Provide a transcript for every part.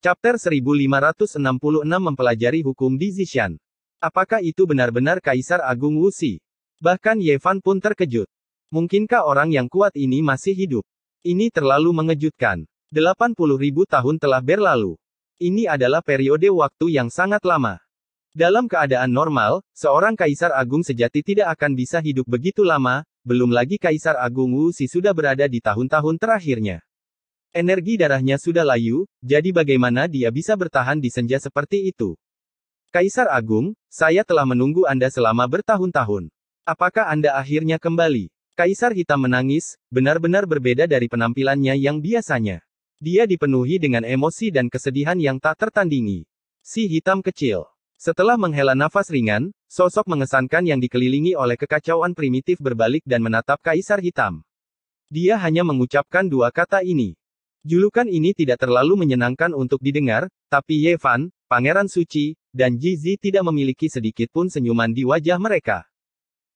Chapter 1566 Mempelajari Hukum di Zishan. Apakah itu benar-benar Kaisar Agung Wuxi? Bahkan Ye Fan pun terkejut. Mungkinkah orang yang kuat ini masih hidup? Ini terlalu mengejutkan. 80.000 tahun telah berlalu. Ini adalah periode waktu yang sangat lama. Dalam keadaan normal, seorang Kaisar Agung sejati tidak akan bisa hidup begitu lama, belum lagi Kaisar Agung Wuxi sudah berada di tahun-tahun terakhirnya. Energi darahnya sudah layu, jadi bagaimana dia bisa bertahan di senja seperti itu? Kaisar Agung, saya telah menunggu Anda selama bertahun-tahun. Apakah Anda akhirnya kembali? Kaisar Hitam menangis, benar-benar berbeda dari penampilannya yang biasanya. Dia dipenuhi dengan emosi dan kesedihan yang tak tertandingi. Si hitam kecil. Setelah menghela nafas ringan, sosok mengesankan yang dikelilingi oleh kekacauan primitif berbalik dan menatap Kaisar Hitam. Dia hanya mengucapkan dua kata ini. Julukan ini tidak terlalu menyenangkan untuk didengar, tapi Ye Fan, Pangeran Suci, dan Ji Zi tidak memiliki sedikit pun senyuman di wajah mereka.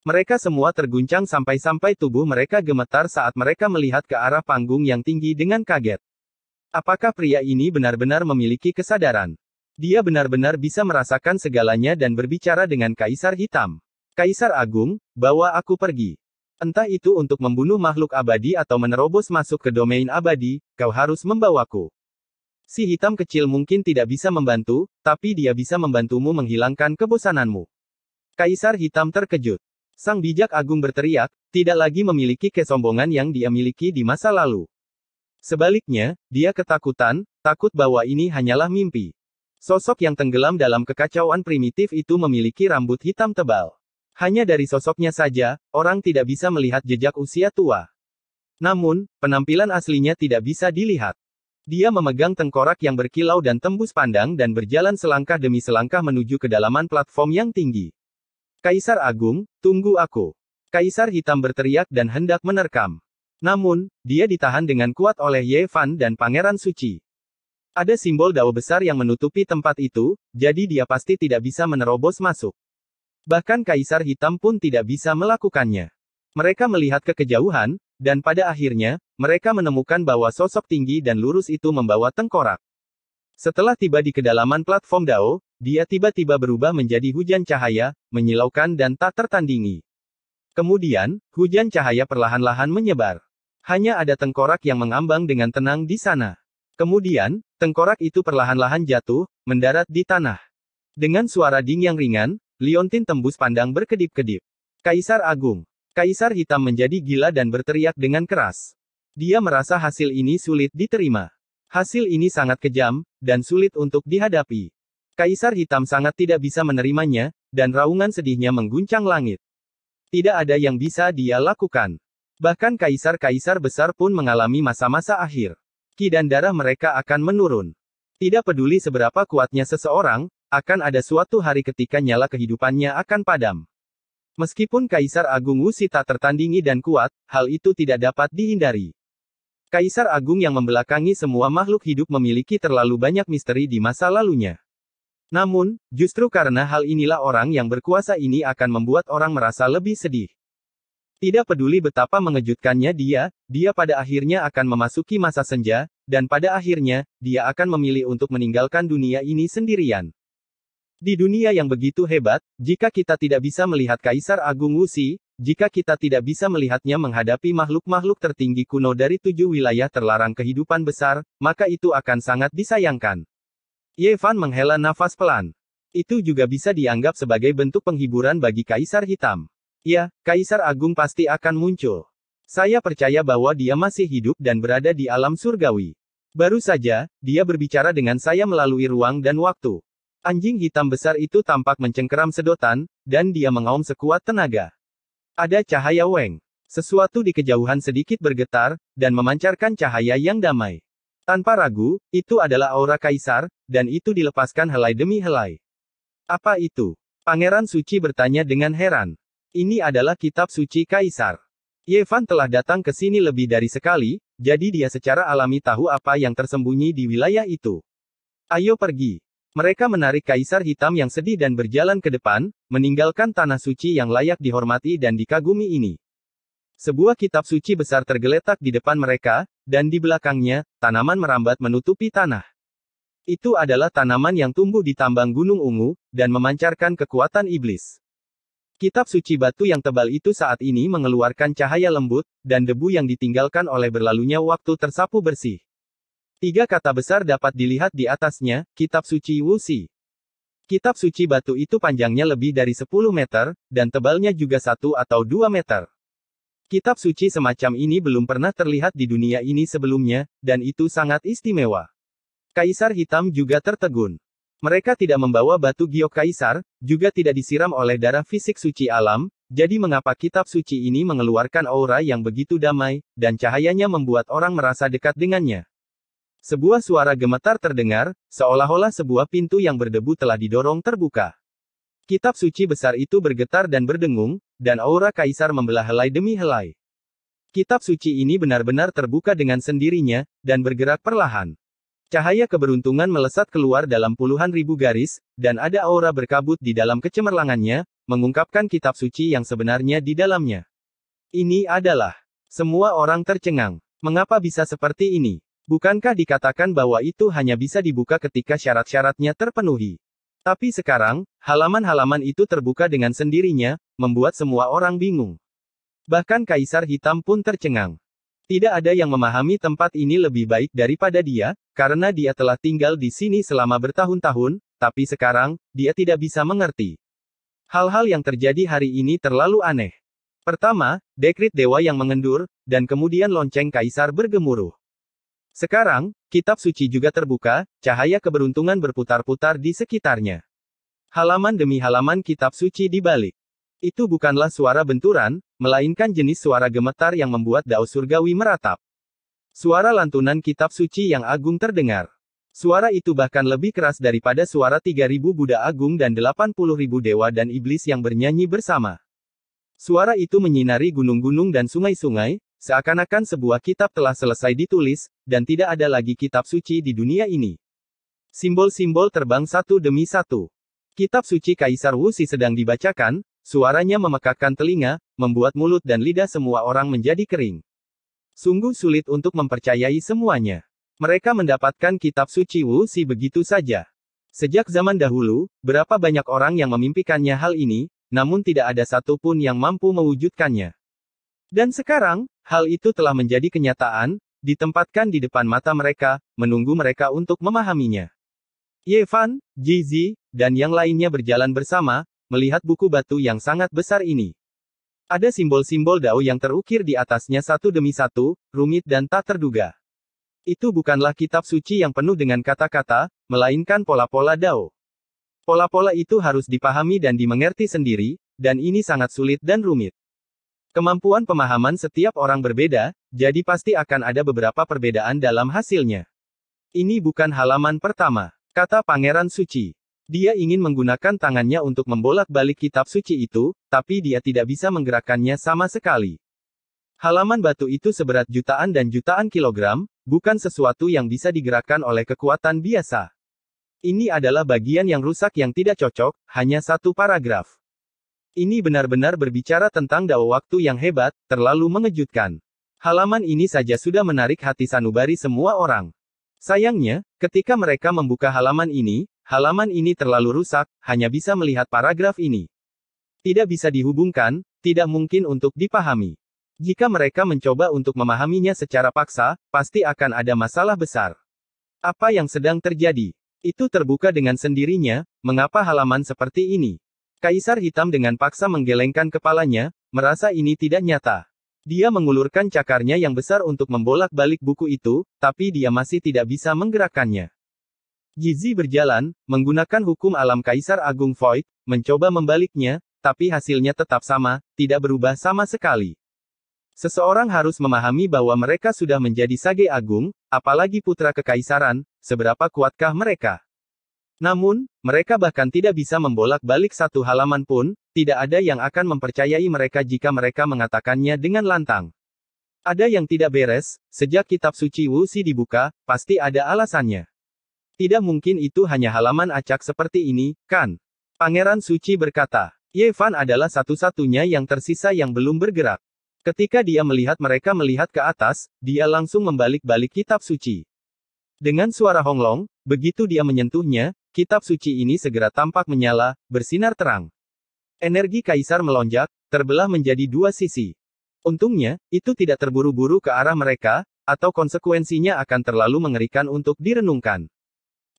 Mereka semua terguncang sampai-sampai tubuh mereka gemetar saat mereka melihat ke arah panggung yang tinggi dengan kaget. Apakah pria ini benar-benar memiliki kesadaran? Dia benar-benar bisa merasakan segalanya dan berbicara dengan Kaisar Hitam. Kaisar Agung, bawa aku pergi. Entah itu untuk membunuh makhluk abadi atau menerobos masuk ke domain abadi, kau harus membawaku. Si hitam kecil mungkin tidak bisa membantu, tapi dia bisa membantumu menghilangkan kebosananmu. Kaisar Hitam terkejut. Sang bijak agung berteriak, tidak lagi memiliki kesombongan yang dia miliki di masa lalu. Sebaliknya, dia ketakutan, takut bahwa ini hanyalah mimpi. Sosok yang tenggelam dalam kekacauan primitif itu memiliki rambut hitam tebal. Hanya dari sosoknya saja, orang tidak bisa melihat jejak usia tua. Namun, penampilan aslinya tidak bisa dilihat. Dia memegang tengkorak yang berkilau dan tembus pandang dan berjalan selangkah demi selangkah menuju kedalaman platform yang tinggi. Kaisar Agung, tunggu aku. Kaisar Hitam berteriak dan hendak menerkam. Namun, dia ditahan dengan kuat oleh Ye Fan dan Pangeran Suci. Ada simbol dao besar yang menutupi tempat itu, jadi dia pasti tidak bisa menerobos masuk. Bahkan Kaisar Hitam pun tidak bisa melakukannya. Mereka melihat ke kejauhan, dan pada akhirnya, mereka menemukan bahwa sosok tinggi dan lurus itu membawa tengkorak. Setelah tiba di kedalaman platform dao, dia tiba-tiba berubah menjadi hujan cahaya, menyilaukan dan tak tertandingi. Kemudian, hujan cahaya perlahan-lahan menyebar. Hanya ada tengkorak yang mengambang dengan tenang di sana. Kemudian, tengkorak itu perlahan-lahan jatuh, mendarat di tanah. Dengan suara ding yang ringan, liontin tembus pandang berkedip-kedip. Kaisar Agung. Kaisar Hitam menjadi gila dan berteriak dengan keras. Dia merasa hasil ini sulit diterima. Hasil ini sangat kejam, dan sulit untuk dihadapi. Kaisar Hitam sangat tidak bisa menerimanya, dan raungan sedihnya mengguncang langit. Tidak ada yang bisa dia lakukan. Bahkan kaisar-kaisar besar pun mengalami masa-masa akhir. Ki dan darah mereka akan menurun. Tidak peduli seberapa kuatnya seseorang, akan ada suatu hari ketika nyala kehidupannya akan padam. Meskipun Kaisar Agung Wuxi tak tertandingi dan kuat, hal itu tidak dapat dihindari. Kaisar Agung yang membelakangi semua makhluk hidup memiliki terlalu banyak misteri di masa lalunya. Namun, justru karena hal inilah orang yang berkuasa ini akan membuat orang merasa lebih sedih. Tidak peduli betapa mengejutkannya dia pada akhirnya akan memasuki masa senja, dan pada akhirnya, dia akan memilih untuk meninggalkan dunia ini sendirian. Di dunia yang begitu hebat, jika kita tidak bisa melihat Kaisar Agung Wuxi, jika kita tidak bisa melihatnya menghadapi makhluk-makhluk tertinggi kuno dari 7 wilayah terlarang kehidupan besar, maka itu akan sangat disayangkan. Ye Fan menghela nafas pelan. Itu juga bisa dianggap sebagai bentuk penghiburan bagi Kaisar Hitam. Ya, Kaisar Agung pasti akan muncul. Saya percaya bahwa dia masih hidup dan berada di alam surgawi. Baru saja, dia berbicara dengan saya melalui ruang dan waktu. Anjing hitam besar itu tampak mencengkeram sedotan, dan dia mengaum sekuat tenaga. Ada cahaya Weng. Sesuatu di kejauhan sedikit bergetar, dan memancarkan cahaya yang damai. Tanpa ragu, itu adalah aura kaisar, dan itu dilepaskan helai demi helai. Apa itu? Pangeran Suci bertanya dengan heran. Ini adalah kitab suci kaisar. Ye Fan telah datang ke sini lebih dari sekali, jadi dia secara alami tahu apa yang tersembunyi di wilayah itu. Ayo pergi. Mereka menarik Kaisar Hitam yang sedih dan berjalan ke depan, meninggalkan tanah suci yang layak dihormati dan dikagumi ini. Sebuah kitab suci besar tergeletak di depan mereka, dan di belakangnya, tanaman merambat menutupi tanah. Itu adalah tanaman yang tumbuh di tambang Gunung Ungu, dan memancarkan kekuatan iblis. Kitab suci batu yang tebal itu saat ini mengeluarkan cahaya lembut, dan debu yang ditinggalkan oleh berlalunya waktu tersapu bersih. 3 kata besar dapat dilihat di atasnya, Kitab Suci Wuxi. Kitab suci batu itu panjangnya lebih dari 10 meter, dan tebalnya juga 1 atau 2 meter. Kitab suci semacam ini belum pernah terlihat di dunia ini sebelumnya, dan itu sangat istimewa. Kaisar Hitam juga tertegun. Mereka tidak membawa batu giok kaisar, juga tidak disiram oleh darah fisik suci alam, jadi mengapa kitab suci ini mengeluarkan aura yang begitu damai, dan cahayanya membuat orang merasa dekat dengannya. Sebuah suara gemetar terdengar, seolah-olah sebuah pintu yang berdebu telah didorong terbuka. Kitab suci besar itu bergetar dan berdengung, dan aura kaisar membelah helai demi helai. Kitab suci ini benar-benar terbuka dengan sendirinya, dan bergerak perlahan. Cahaya keberuntungan melesat keluar dalam puluhan ribu garis, dan ada aura berkabut di dalam kecemerlangannya, mengungkapkan kitab suci yang sebenarnya di dalamnya. Ini adalah. Semua orang tercengang. Mengapa bisa seperti ini? Bukankah dikatakan bahwa itu hanya bisa dibuka ketika syarat-syaratnya terpenuhi? Tapi sekarang, halaman-halaman itu terbuka dengan sendirinya, membuat semua orang bingung. Bahkan Kaisar Hitam pun tercengang. Tidak ada yang memahami tempat ini lebih baik daripada dia, karena dia telah tinggal di sini selama bertahun-tahun, tapi sekarang, dia tidak bisa mengerti. Hal-hal yang terjadi hari ini terlalu aneh. Pertama, dekrit dewa yang mengendur, dan kemudian lonceng kaisar bergemuruh. Sekarang, kitab suci juga terbuka, cahaya keberuntungan berputar-putar di sekitarnya. Halaman demi halaman kitab suci dibalik. Itu bukanlah suara benturan, melainkan jenis suara gemetar yang membuat dao surgawi meratap. Suara lantunan kitab suci yang agung terdengar. Suara itu bahkan lebih keras daripada suara 3.000 Buddha agung dan 80.000 dewa dan iblis yang bernyanyi bersama. Suara itu menyinari gunung-gunung dan sungai-sungai, seakan-akan sebuah kitab telah selesai ditulis, dan tidak ada lagi kitab suci di dunia ini. Simbol-simbol terbang satu demi satu. Kitab suci Kaisar Wuxi sedang dibacakan, suaranya memekakkan telinga, membuat mulut dan lidah semua orang menjadi kering. Sungguh sulit untuk mempercayai semuanya. Mereka mendapatkan kitab suci Wuxi begitu saja. Sejak zaman dahulu, berapa banyak orang yang memimpikannya hal ini, namun tidak ada satupun yang mampu mewujudkannya. Dan sekarang, hal itu telah menjadi kenyataan, ditempatkan di depan mata mereka, menunggu mereka untuk memahaminya. Ye Fan, Ji Zi, dan yang lainnya berjalan bersama, melihat buku batu yang sangat besar ini. Ada simbol-simbol dao yang terukir di atasnya satu demi satu, rumit dan tak terduga. Itu bukanlah kitab suci yang penuh dengan kata-kata, melainkan pola-pola dao. Pola-pola itu harus dipahami dan dimengerti sendiri, dan ini sangat sulit dan rumit. Kemampuan pemahaman setiap orang berbeda, jadi pasti akan ada beberapa perbedaan dalam hasilnya. Ini bukan halaman pertama, kata Pangeran Suci. Dia ingin menggunakan tangannya untuk membolak-balik kitab suci itu, tapi dia tidak bisa menggerakkannya sama sekali. Halaman batu itu seberat jutaan dan jutaan kilogram, bukan sesuatu yang bisa digerakkan oleh kekuatan biasa. Ini adalah bagian yang rusak yang tidak cocok, hanya satu paragraf. Ini benar-benar berbicara tentang dao waktu yang hebat, terlalu mengejutkan. Halaman ini saja sudah menarik hati sanubari semua orang. Sayangnya, ketika mereka membuka halaman ini terlalu rusak, hanya bisa melihat paragraf ini. Tidak bisa dihubungkan, tidak mungkin untuk dipahami. Jika mereka mencoba untuk memahaminya secara paksa, pasti akan ada masalah besar. Apa yang sedang terjadi? Itu terbuka dengan sendirinya, mengapa halaman seperti ini? Kaisar Hitam dengan paksa menggelengkan kepalanya, merasa ini tidak nyata. Dia mengulurkan cakarnya yang besar untuk membolak-balik buku itu, tapi dia masih tidak bisa menggerakkannya. Ji berjalan, menggunakan hukum alam Kaisar Agung Void, mencoba membaliknya, tapi hasilnya tetap sama, tidak berubah sama sekali. Seseorang harus memahami bahwa mereka sudah menjadi Sage Agung, apalagi putra kekaisaran, seberapa kuatkah mereka? Namun, mereka bahkan tidak bisa membolak-balik satu halaman pun, tidak ada yang akan mempercayai mereka jika mereka mengatakannya dengan lantang. Ada yang tidak beres, sejak kitab suci Wuxi dibuka, pasti ada alasannya. Tidak mungkin itu hanya halaman acak seperti ini, kan? Pangeran Suci berkata. Ye Fan adalah satu-satunya yang tersisa yang belum bergerak. Ketika dia melihat mereka melihat ke atas, dia langsung membalik-balik kitab suci. Dengan suara honglong, begitu dia menyentuhnya, kitab suci ini segera tampak menyala, bersinar terang. Energi kaisar melonjak, terbelah menjadi dua sisi. Untungnya, itu tidak terburu-buru ke arah mereka, atau konsekuensinya akan terlalu mengerikan untuk direnungkan.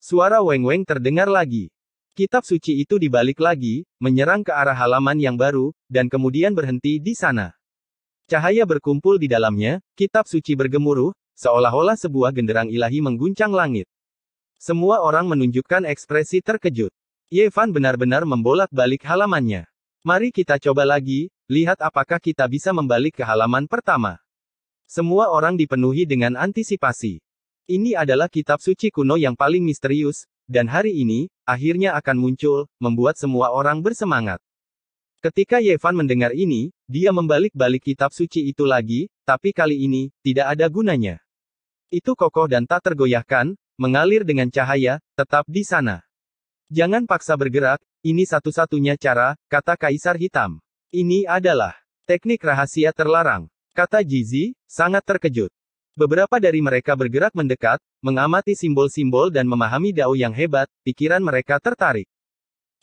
Suara weng-weng terdengar lagi. Kitab suci itu dibalik lagi, menyerang ke arah halaman yang baru, dan kemudian berhenti di sana. Cahaya berkumpul di dalamnya, kitab suci bergemuruh, seolah-olah sebuah genderang ilahi mengguncang langit. Semua orang menunjukkan ekspresi terkejut. Ye Fan benar-benar membolak-balik halamannya. Mari kita coba lagi, lihat apakah kita bisa membalik ke halaman pertama. Semua orang dipenuhi dengan antisipasi. Ini adalah kitab suci kuno yang paling misterius, dan hari ini, akhirnya akan muncul, membuat semua orang bersemangat. Ketika Ye Fan mendengar ini, dia membalik-balik kitab suci itu lagi, tapi kali ini, tidak ada gunanya. Itu kokoh dan tak tergoyahkan, mengalir dengan cahaya, tetap di sana. Jangan paksa bergerak, ini satu-satunya cara, kata Kaisar Hitam. Ini adalah teknik rahasia terlarang, kata Jizi, sangat terkejut. Beberapa dari mereka bergerak mendekat, mengamati simbol-simbol dan memahami dao yang hebat, pikiran mereka tertarik.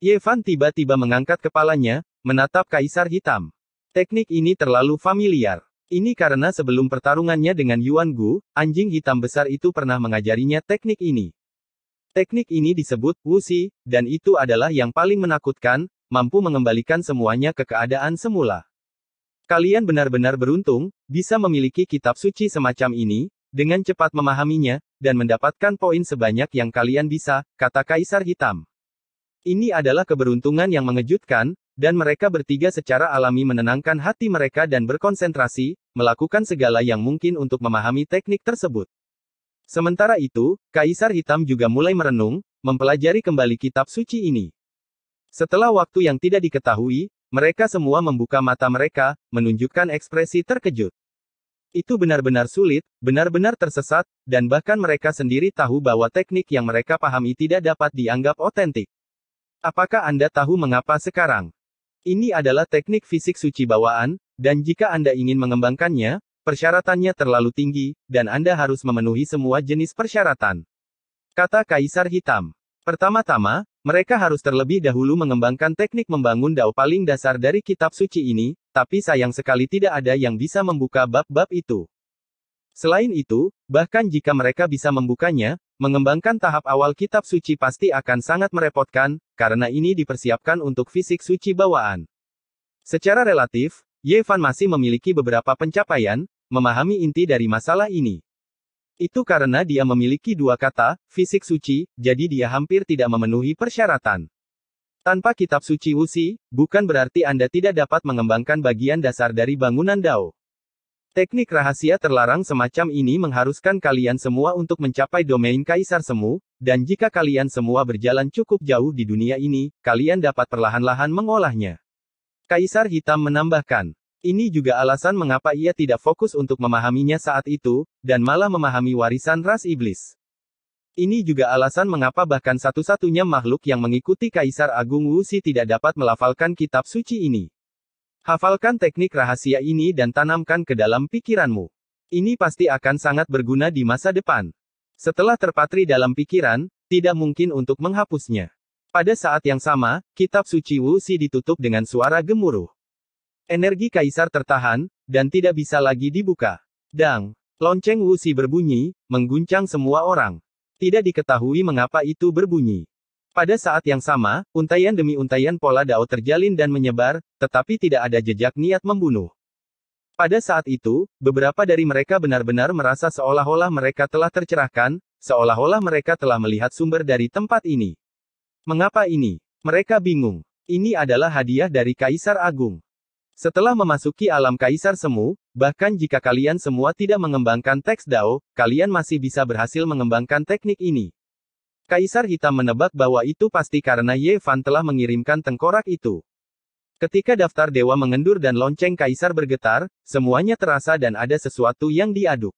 Ye Fan tiba-tiba mengangkat kepalanya, menatap Kaisar Hitam. Teknik ini terlalu familiar. Ini karena sebelum pertarungannya dengan Yuan Gu, anjing hitam besar itu pernah mengajarinya teknik ini. Teknik ini disebut Wuxi, dan itu adalah yang paling menakutkan, mampu mengembalikan semuanya ke keadaan semula. Kalian benar-benar beruntung, bisa memiliki kitab suci semacam ini, dengan cepat memahaminya, dan mendapatkan poin sebanyak yang kalian bisa, kata Kaisar Hitam. Ini adalah keberuntungan yang mengejutkan, dan mereka bertiga secara alami menenangkan hati mereka dan berkonsentrasi, melakukan segala yang mungkin untuk memahami teknik tersebut. Sementara itu, Kaisar Hitam juga mulai merenung, mempelajari kembali kitab suci ini. Setelah waktu yang tidak diketahui, mereka semua membuka mata mereka, menunjukkan ekspresi terkejut. Itu benar-benar sulit, benar-benar tersesat, dan bahkan mereka sendiri tahu bahwa teknik yang mereka pahami tidak dapat dianggap otentik. Apakah Anda tahu mengapa sekarang? Ini adalah teknik fisik suci bawaan, dan jika Anda ingin mengembangkannya, persyaratannya terlalu tinggi, dan Anda harus memenuhi semua jenis persyaratan. Kata Kaisar Hitam. Pertama-tama, mereka harus terlebih dahulu mengembangkan teknik membangun dao paling dasar dari kitab suci ini, tapi sayang sekali tidak ada yang bisa membuka bab-bab itu. Selain itu, bahkan jika mereka bisa membukanya, mengembangkan tahap awal kitab suci pasti akan sangat merepotkan, karena ini dipersiapkan untuk fisik suci bawaan. Secara relatif, Ye Fan masih memiliki beberapa pencapaian, memahami inti dari masalah ini. Itu karena dia memiliki dua kata, fisik suci, jadi dia hampir tidak memenuhi persyaratan. Tanpa kitab suci Wuxi, bukan berarti Anda tidak dapat mengembangkan bagian dasar dari bangunan dao. Teknik rahasia terlarang semacam ini mengharuskan kalian semua untuk mencapai domain Kaisar Semu, dan jika kalian semua berjalan cukup jauh di dunia ini, kalian dapat perlahan-lahan mengolahnya. Kaisar Hitam menambahkan. Ini juga alasan mengapa ia tidak fokus untuk memahaminya saat itu, dan malah memahami warisan ras iblis. Ini juga alasan mengapa bahkan satu-satunya makhluk yang mengikuti Kaisar Agung Wuxi tidak dapat melafalkan kitab suci ini. Hafalkan teknik rahasia ini dan tanamkan ke dalam pikiranmu. Ini pasti akan sangat berguna di masa depan. Setelah terpatri dalam pikiran, tidak mungkin untuk menghapusnya. Pada saat yang sama, kitab suci Wuxi ditutup dengan suara gemuruh. Energi Kaisar tertahan, dan tidak bisa lagi dibuka. Dang! Lonceng Wuxi berbunyi, mengguncang semua orang. Tidak diketahui mengapa itu berbunyi. Pada saat yang sama, untaian demi untaian pola dao terjalin dan menyebar, tetapi tidak ada jejak niat membunuh. Pada saat itu, beberapa dari mereka benar-benar merasa seolah-olah mereka telah tercerahkan, seolah-olah mereka telah melihat sumber dari tempat ini. Mengapa ini? Mereka bingung. Ini adalah hadiah dari Kaisar Agung. Setelah memasuki alam Kaisar Semu, bahkan jika kalian semua tidak mengembangkan teks dao, kalian masih bisa berhasil mengembangkan teknik ini. Kaisar Hitam menebak bahwa itu pasti karena Ye Fan telah mengirimkan tengkorak itu. Ketika daftar dewa mengendur dan lonceng Kaisar bergetar, semuanya terasa dan ada sesuatu yang diaduk.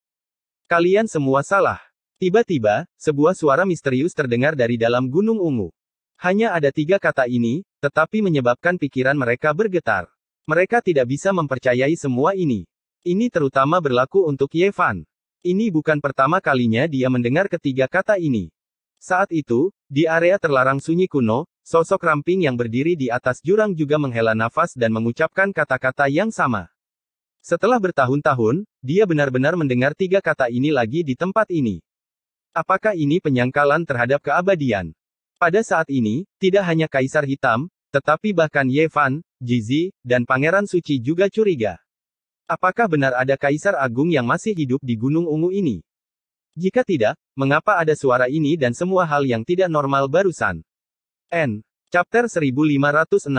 Kalian semua salah. Tiba-tiba, sebuah suara misterius terdengar dari dalam Gunung Ungu. Hanya ada 3 kata ini, tetapi menyebabkan pikiran mereka bergetar. Mereka tidak bisa mempercayai semua ini. Ini terutama berlaku untuk Ye Fan. Ini bukan pertama kalinya dia mendengar ketiga kata ini. Saat itu, di area terlarang sunyi kuno, sosok ramping yang berdiri di atas jurang juga menghela nafas dan mengucapkan kata-kata yang sama. Setelah bertahun-tahun, dia benar-benar mendengar tiga kata ini lagi di tempat ini. Apakah ini penyangkalan terhadap keabadian? Pada saat ini, tidak hanya Kaisar Hitam, tetapi bahkan Ye Fan, Jizi, dan Pangeran Suci juga curiga. Apakah benar ada Kaisar Agung yang masih hidup di Gunung Ungu ini? Jika tidak, mengapa ada suara ini dan semua hal yang tidak normal barusan? N. Chapter 1567.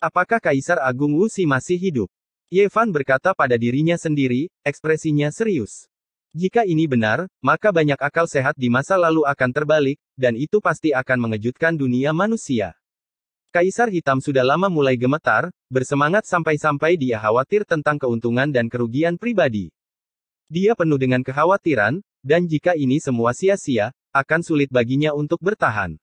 Apakah Kaisar Agung Wuxi masih hidup? Ye Fan berkata pada dirinya sendiri, ekspresinya serius. Jika ini benar, maka banyak akal sehat di masa lalu akan terbalik, dan itu pasti akan mengejutkan dunia manusia. Kaisar Hitam sudah lama mulai gemetar, bersemangat sampai-sampai dia khawatir tentang keuntungan dan kerugian pribadi. Dia penuh dengan kekhawatiran, dan jika ini semua sia-sia, akan sulit baginya untuk bertahan.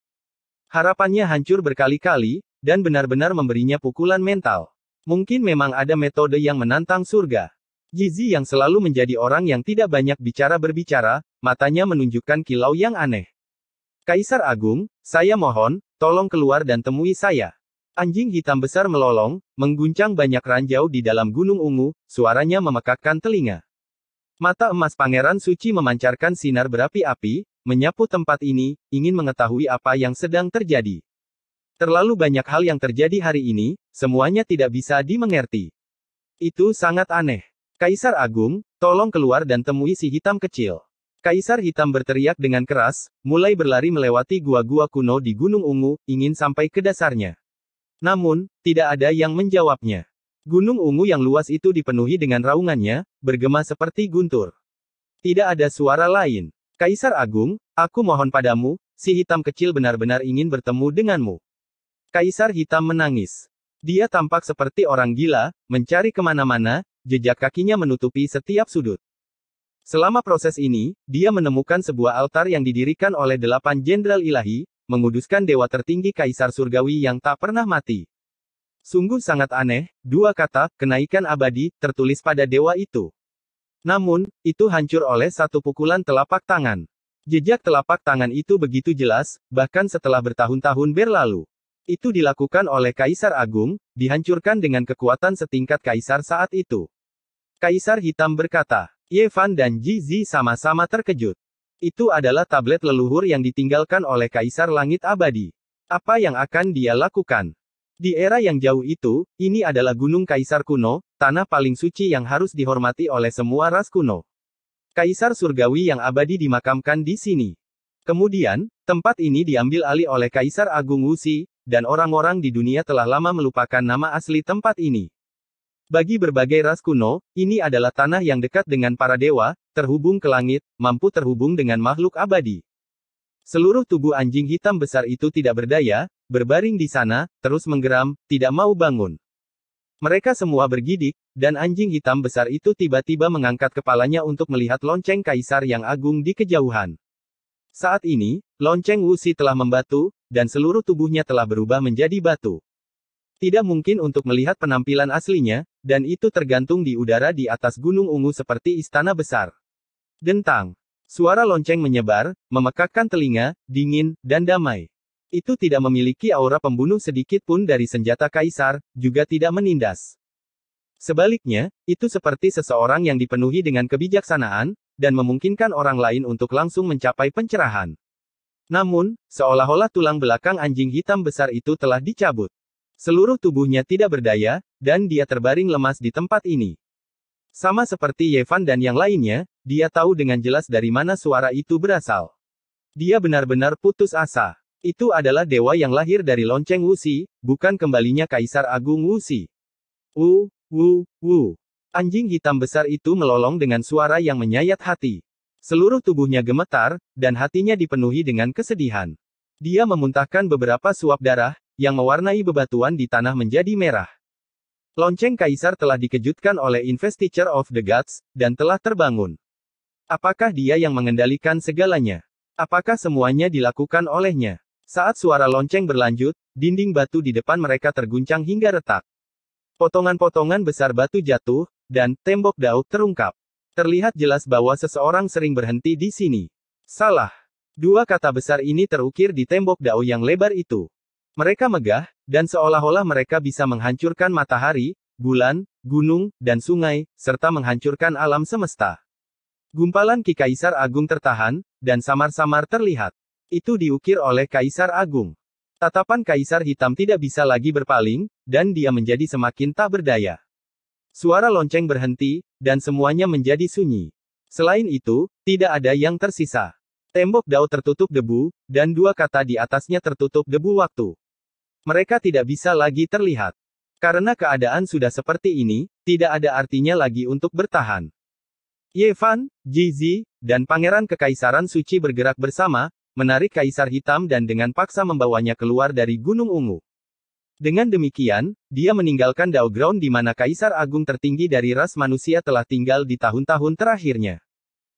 Harapannya hancur berkali-kali, dan benar-benar memberinya pukulan mental. Mungkin memang ada metode yang menantang surga. Jizi yang selalu menjadi orang yang tidak banyak berbicara, matanya menunjukkan kilau yang aneh. Kaisar Agung, saya mohon, tolong keluar dan temui saya. Anjing hitam besar melolong, mengguncang banyak ranjau di dalam Gunung Ungu, suaranya memekakkan telinga. Mata emas Pangeran Suci memancarkan sinar berapi-api, menyapu tempat ini, ingin mengetahui apa yang sedang terjadi. Terlalu banyak hal yang terjadi hari ini, semuanya tidak bisa dimengerti. Itu sangat aneh. Kaisar Agung, tolong keluar dan temui si hitam kecil. Kaisar Hitam berteriak dengan keras, mulai berlari melewati gua-gua kuno di Gunung Ungu, ingin sampai ke dasarnya. Namun, tidak ada yang menjawabnya. Gunung Ungu yang luas itu dipenuhi dengan raungannya, bergema seperti guntur. Tidak ada suara lain. Kaisar Agung, aku mohon padamu, si hitam kecil benar-benar ingin bertemu denganmu. Kaisar Hitam menangis. Dia tampak seperti orang gila, mencari kemana-mana, jejak kakinya menutupi setiap sudut. Selama proses ini, dia menemukan sebuah altar yang didirikan oleh 8 jenderal ilahi, menguduskan dewa tertinggi Kaisar Surgawi yang tak pernah mati. Sungguh sangat aneh, dua kata, kenaikan abadi, tertulis pada dewa itu. Namun, itu hancur oleh satu pukulan telapak tangan. Jejak telapak tangan itu begitu jelas, bahkan setelah bertahun-tahun berlalu. Itu dilakukan oleh Kaisar Agung, dihancurkan dengan kekuatan setingkat Kaisar saat itu. Kaisar Hitam berkata, Ye Fan dan Jizi sama-sama terkejut. Itu adalah tablet leluhur yang ditinggalkan oleh Kaisar Langit Abadi. Apa yang akan dia lakukan? Di era yang jauh itu, ini adalah Gunung Kaisar kuno, tanah paling suci yang harus dihormati oleh semua ras kuno. Kaisar Surgawi yang abadi dimakamkan di sini. Kemudian, tempat ini diambil alih oleh Kaisar Agung Wuxi, dan orang-orang di dunia telah lama melupakan nama asli tempat ini. Bagi berbagai ras kuno, ini adalah tanah yang dekat dengan para dewa, terhubung ke langit, mampu terhubung dengan makhluk abadi. Seluruh tubuh anjing hitam besar itu tidak berdaya, berbaring di sana, terus menggeram, tidak mau bangun. Mereka semua bergidik, dan anjing hitam besar itu tiba-tiba mengangkat kepalanya untuk melihat lonceng Kaisar yang agung di kejauhan. Saat ini, lonceng Wuxi telah membatu, dan seluruh tubuhnya telah berubah menjadi batu. Tidak mungkin untuk melihat penampilan aslinya, dan itu tergantung di udara di atas Gunung Ungu seperti istana besar. Dentang. Suara lonceng menyebar, memekakkan telinga, dingin, dan damai. Itu tidak memiliki aura pembunuh sedikit pun dari senjata Kaisar, juga tidak menindas. Sebaliknya, itu seperti seseorang yang dipenuhi dengan kebijaksanaan, dan memungkinkan orang lain untuk langsung mencapai pencerahan. Namun, seolah-olah tulang belakang anjing hitam besar itu telah dicabut. Seluruh tubuhnya tidak berdaya, dan dia terbaring lemas di tempat ini. Sama seperti Ye Fan dan yang lainnya, dia tahu dengan jelas dari mana suara itu berasal. Dia benar-benar putus asa. Itu adalah dewa yang lahir dari lonceng Wuxi, bukan kembalinya Kaisar Agung Wuxi. Anjing hitam besar itu melolong dengan suara yang menyayat hati. Seluruh tubuhnya gemetar, dan hatinya dipenuhi dengan kesedihan. Dia memuntahkan beberapa suap darah, yang mewarnai bebatuan di tanah menjadi merah. Lonceng Kaisar telah dikejutkan oleh Investiture of the Gods, dan telah terbangun. Apakah dia yang mengendalikan segalanya? Apakah semuanya dilakukan olehnya? Saat suara lonceng berlanjut, dinding batu di depan mereka terguncang hingga retak. Potongan-potongan besar batu jatuh, dan tembok daud terungkap. Terlihat jelas bahwa seseorang sering berhenti di sini. Salah. Dua kata besar ini terukir di tembok dao yang lebar itu. Mereka megah, dan seolah-olah mereka bisa menghancurkan matahari, bulan, gunung, dan sungai, serta menghancurkan alam semesta. Gumpalan Ki Kaisar Agung tertahan, dan samar-samar terlihat. Itu diukir oleh Kaisar Agung. Tatapan Kaisar Hitam tidak bisa lagi berpaling, dan dia menjadi semakin tak berdaya. Suara lonceng berhenti, dan semuanya menjadi sunyi. Selain itu, tidak ada yang tersisa. Tembok dao tertutup debu, dan dua kata di atasnya tertutup debu waktu. Mereka tidak bisa lagi terlihat. Karena keadaan sudah seperti ini, tidak ada artinya lagi untuk bertahan. Ye Fan, Ji Zi, dan Pangeran Kekaisaran Suci bergerak bersama, menarik Kaisar Hitam dan dengan paksa membawanya keluar dari Gunung Ungu. Dengan demikian, dia meninggalkan Dao Ground di mana Kaisar Agung tertinggi dari ras manusia telah tinggal di tahun-tahun terakhirnya.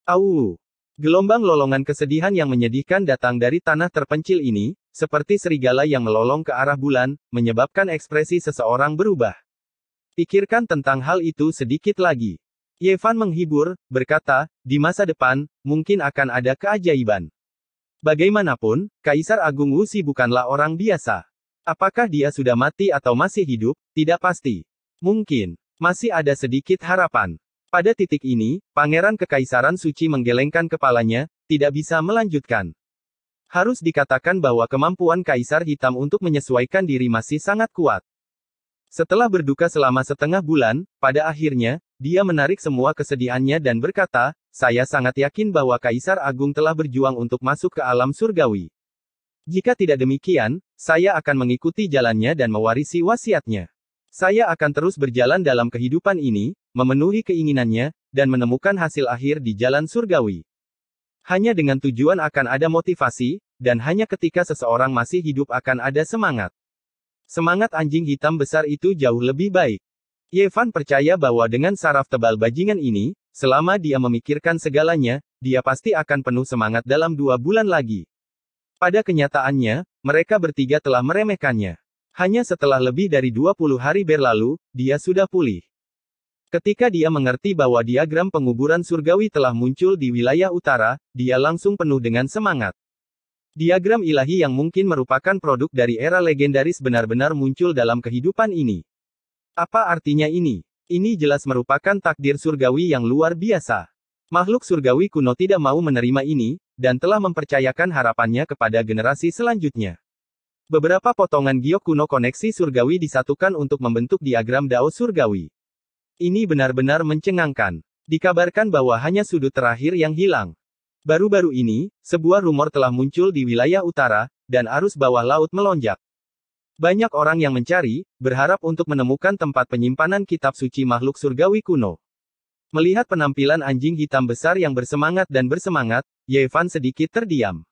Au! Gelombang lolongan kesedihan yang menyedihkan datang dari tanah terpencil ini, seperti serigala yang melolong ke arah bulan, menyebabkan ekspresi seseorang berubah. Pikirkan tentang hal itu sedikit lagi. Ye Fan menghibur, berkata, di masa depan, mungkin akan ada keajaiban. Bagaimanapun, Kaisar Agung Wuxi bukanlah orang biasa. Apakah dia sudah mati atau masih hidup? Tidak pasti. Mungkin. Masih ada sedikit harapan. Pada titik ini, Pangeran Kekaisaran Suci menggelengkan kepalanya, tidak bisa melanjutkan. Harus dikatakan bahwa kemampuan Kaisar Hitam untuk menyesuaikan diri masih sangat kuat. Setelah berduka selama setengah bulan, pada akhirnya, dia menarik semua kesedihannya dan berkata, saya sangat yakin bahwa Kaisar Agung telah berjuang untuk masuk ke alam surgawi. Jika tidak demikian, saya akan mengikuti jalannya dan mewarisi wasiatnya. Saya akan terus berjalan dalam kehidupan ini, memenuhi keinginannya, dan menemukan hasil akhir di jalan surgawi. Hanya dengan tujuan akan ada motivasi, dan hanya ketika seseorang masih hidup akan ada semangat. Semangat anjing hitam besar itu jauh lebih baik. Ye Fan percaya bahwa dengan saraf tebal bajingan ini, selama dia memikirkan segalanya, dia pasti akan penuh semangat dalam 2 bulan lagi. Pada kenyataannya, mereka bertiga telah meremehkannya. Hanya setelah lebih dari 20 hari berlalu, dia sudah pulih. Ketika dia mengerti bahwa diagram penguburan surgawi telah muncul di wilayah utara, dia langsung penuh dengan semangat. Diagram ilahi yang mungkin merupakan produk dari era legendaris benar-benar muncul dalam kehidupan ini. Apa artinya ini? Ini jelas merupakan takdir surgawi yang luar biasa. Makhluk surgawi kuno tidak mau menerima ini, dan telah mempercayakan harapannya kepada generasi selanjutnya. Beberapa potongan giok kuno koneksi surgawi disatukan untuk membentuk diagram dao surgawi. Ini benar-benar mencengangkan. Dikabarkan bahwa hanya sudut terakhir yang hilang. Baru-baru ini, sebuah rumor telah muncul di wilayah utara, dan arus bawah laut melonjak. Banyak orang yang mencari, berharap untuk menemukan tempat penyimpanan kitab suci makhluk surgawi kuno. Melihat penampilan anjing hitam besar yang bersemangat dan bersemangat, Ye Fan sedikit terdiam.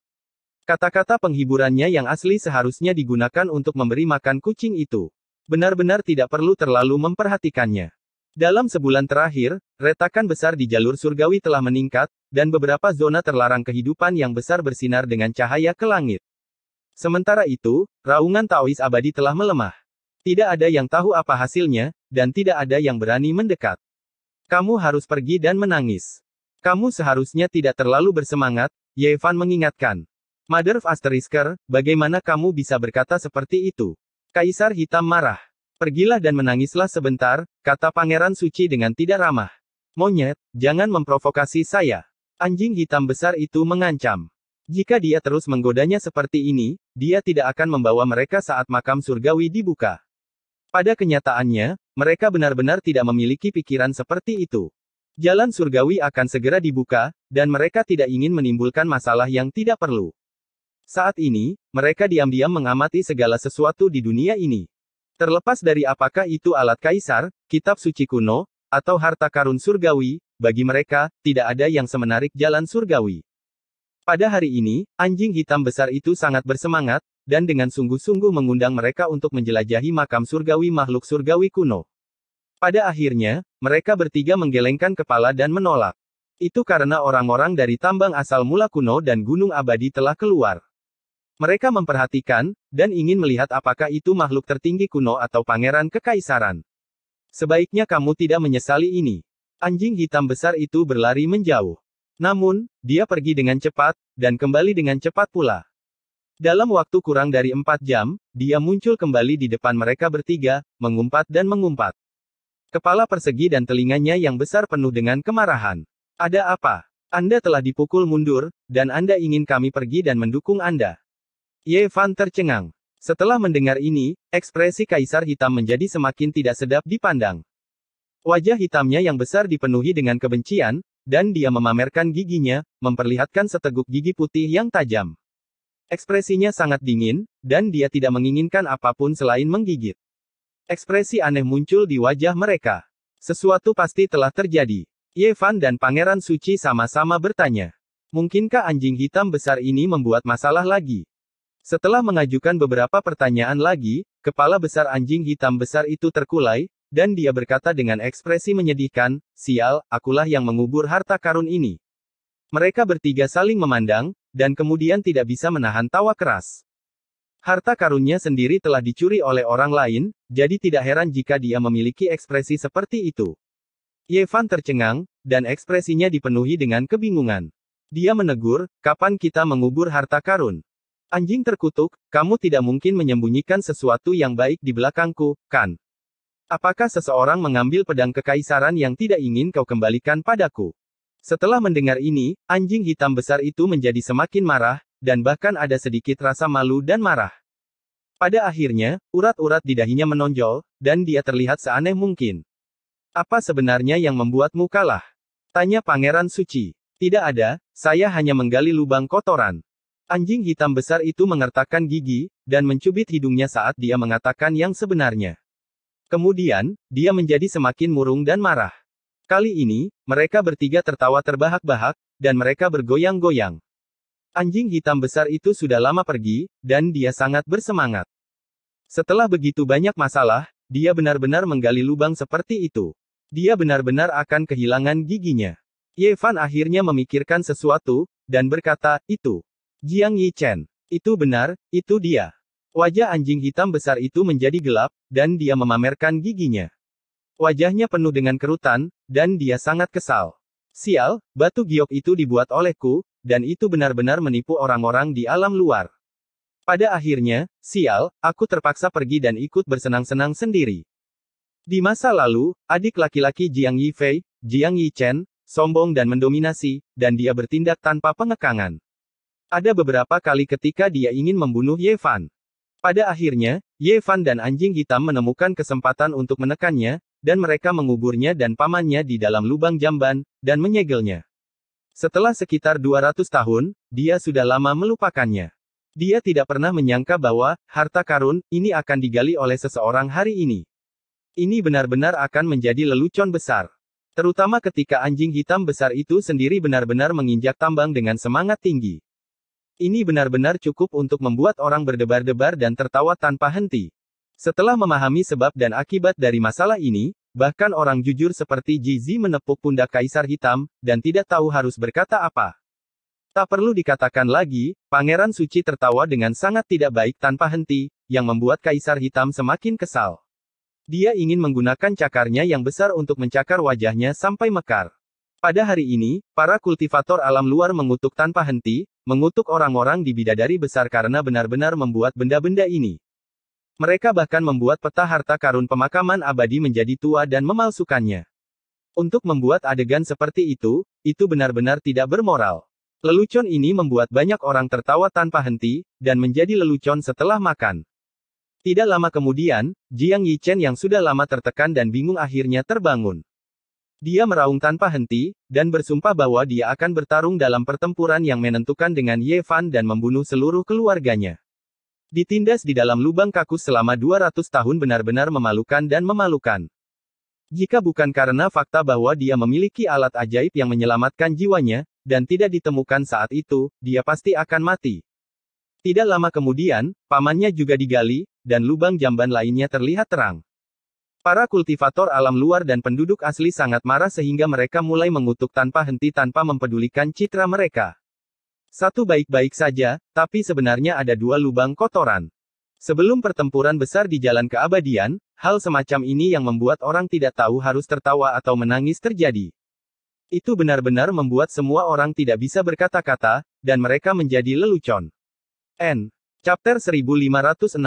Kata-kata penghiburannya yang asli seharusnya digunakan untuk memberi makan kucing itu. Benar-benar tidak perlu terlalu memperhatikannya. Dalam sebulan terakhir, retakan besar di jalur surgawi telah meningkat, dan beberapa zona terlarang kehidupan yang besar bersinar dengan cahaya ke langit. Sementara itu, raungan Taois abadi telah melemah. Tidak ada yang tahu apa hasilnya, dan tidak ada yang berani mendekat. Kamu harus pergi dan menangis. Kamu seharusnya tidak terlalu bersemangat, Ye Fan mengingatkan. Mother of Asterisker, bagaimana kamu bisa berkata seperti itu? Kaisar Hitam marah. Pergilah dan menangislah sebentar, kata Pangeran Suci dengan tidak ramah. Monyet, jangan memprovokasi saya. Anjing hitam besar itu mengancam. Jika dia terus menggodanya seperti ini, dia tidak akan membawa mereka saat makam surgawi dibuka. Pada kenyataannya, mereka benar-benar tidak memiliki pikiran seperti itu. Jalan surgawi akan segera dibuka, dan mereka tidak ingin menimbulkan masalah yang tidak perlu. Saat ini, mereka diam-diam mengamati segala sesuatu di dunia ini. Terlepas dari apakah itu alat kaisar, kitab suci kuno, atau harta karun surgawi, bagi mereka, tidak ada yang semenarik jalan surgawi. Pada hari ini, anjing hitam besar itu sangat bersemangat, dan dengan sungguh-sungguh mengundang mereka untuk menjelajahi makam surgawi makhluk surgawi kuno. Pada akhirnya, mereka bertiga menggelengkan kepala dan menolak. Itu karena orang-orang dari tambang asal mula kuno dan gunung abadi telah keluar. Mereka memperhatikan, dan ingin melihat apakah itu makhluk tertinggi kuno atau pangeran kekaisaran. Sebaiknya kamu tidak menyesali ini. Anjing hitam besar itu berlari menjauh. Namun, dia pergi dengan cepat, dan kembali dengan cepat pula. Dalam waktu kurang dari 4 jam, dia muncul kembali di depan mereka bertiga, mengumpat dan mengumpat. Kepala persegi dan telinganya yang besar penuh dengan kemarahan. Ada apa? Anda telah dipukul mundur, dan Anda ingin kami pergi dan mendukung Anda. Ye Fan tercengang. Setelah mendengar ini, ekspresi Kaisar Hitam menjadi semakin tidak sedap dipandang. Wajah hitamnya yang besar dipenuhi dengan kebencian, dan dia memamerkan giginya, memperlihatkan seteguk gigi putih yang tajam. Ekspresinya sangat dingin, dan dia tidak menginginkan apapun selain menggigit. Ekspresi aneh muncul di wajah mereka. Sesuatu pasti telah terjadi. Ye Fan dan Pangeran Suci sama-sama bertanya. Mungkinkah anjing hitam besar ini membuat masalah lagi? Setelah mengajukan beberapa pertanyaan lagi, kepala besar anjing hitam besar itu terkulai, dan dia berkata dengan ekspresi menyedihkan, "Sial, akulah yang mengubur harta karun ini." Mereka bertiga saling memandang, dan kemudian tidak bisa menahan tawa keras. Harta karunnya sendiri telah dicuri oleh orang lain, jadi tidak heran jika dia memiliki ekspresi seperti itu. Ye Fan tercengang, dan ekspresinya dipenuhi dengan kebingungan. Dia menegur, "Kapan kita mengubur harta karun?" Anjing terkutuk, "Kamu tidak mungkin menyembunyikan sesuatu yang baik di belakangku, kan? Apakah seseorang mengambil pedang kekaisaran yang tidak ingin kau kembalikan padaku?" Setelah mendengar ini, anjing hitam besar itu menjadi semakin marah, dan bahkan ada sedikit rasa malu dan marah. Pada akhirnya, urat-urat di dahinya menonjol, dan dia terlihat seaneh mungkin. "Apa sebenarnya yang membuatmu kalah?" tanya Pangeran Suci. "Tidak ada, saya hanya menggali lubang kotoran." Anjing hitam besar itu mengertakkan gigi, dan mencubit hidungnya saat dia mengatakan yang sebenarnya. Kemudian, dia menjadi semakin murung dan marah. Kali ini, mereka bertiga tertawa terbahak-bahak, dan mereka bergoyang-goyang. Anjing hitam besar itu sudah lama pergi, dan dia sangat bersemangat. Setelah begitu banyak masalah, dia benar-benar menggali lubang seperti itu. Dia benar-benar akan kehilangan giginya. Ye Fan akhirnya memikirkan sesuatu, dan berkata, "Itu Jiang Yichen. Itu benar, itu dia." Wajah anjing hitam besar itu menjadi gelap, dan dia memamerkan giginya. Wajahnya penuh dengan kerutan, dan dia sangat kesal. "Sial, batu giok itu dibuat olehku, dan itu benar-benar menipu orang-orang di alam luar. Pada akhirnya, sial, aku terpaksa pergi dan ikut bersenang-senang sendiri." Di masa lalu, adik laki-laki Jiang Yifei, Jiang Yichen, sombong dan mendominasi, dan dia bertindak tanpa pengekangan. Ada beberapa kali ketika dia ingin membunuh Ye Fan. Pada akhirnya, Ye Fan dan anjing hitam menemukan kesempatan untuk menekannya, dan mereka menguburnya dan pamannya di dalam lubang jamban, dan menyegelnya. Setelah sekitar 200 tahun, dia sudah lama melupakannya. Dia tidak pernah menyangka bahwa, harta karun, ini akan digali oleh seseorang hari ini. Ini benar-benar akan menjadi lelucon besar. Terutama ketika anjing hitam besar itu sendiri benar-benar menginjak tambang dengan semangat tinggi. Ini benar-benar cukup untuk membuat orang berdebar-debar dan tertawa tanpa henti. Setelah memahami sebab dan akibat dari masalah ini, bahkan orang jujur seperti Ji Zi menepuk pundak Kaisar Hitam, dan tidak tahu harus berkata apa. Tak perlu dikatakan lagi, Pangeran Suci tertawa dengan sangat tidak baik tanpa henti, yang membuat Kaisar Hitam semakin kesal. Dia ingin menggunakan cakarnya yang besar untuk mencakar wajahnya sampai mekar. Pada hari ini, para kultivator alam luar mengutuk tanpa henti, mengutuk orang-orang di bidadari besar karena benar-benar membuat benda-benda ini. Mereka bahkan membuat peta harta karun pemakaman abadi menjadi tua dan memalsukannya. Untuk membuat adegan seperti itu benar-benar tidak bermoral. Lelucon ini membuat banyak orang tertawa tanpa henti, dan menjadi lelucon setelah makan. Tidak lama kemudian, Jiang Yichen yang sudah lama tertekan dan bingung akhirnya terbangun. Dia meraung tanpa henti, dan bersumpah bahwa dia akan bertarung dalam pertempuran yang menentukan dengan Ye Fan dan membunuh seluruh keluarganya. Ditindas di dalam lubang kakus selama 200 tahun benar-benar memalukan dan memalukan. Jika bukan karena fakta bahwa dia memiliki alat ajaib yang menyelamatkan jiwanya, dan tidak ditemukan saat itu, dia pasti akan mati. Tidak lama kemudian, pamannya juga digali, dan lubang jamban lainnya terlihat terang. Para kultivator alam luar dan penduduk asli sangat marah sehingga mereka mulai mengutuk tanpa henti tanpa mempedulikan citra mereka. Satu baik-baik saja, tapi sebenarnya ada dua lubang kotoran. Sebelum pertempuran besar di jalan keabadian, hal semacam ini yang membuat orang tidak tahu harus tertawa atau menangis terjadi. Itu benar-benar membuat semua orang tidak bisa berkata-kata, dan mereka menjadi lelucon. Chapter 1568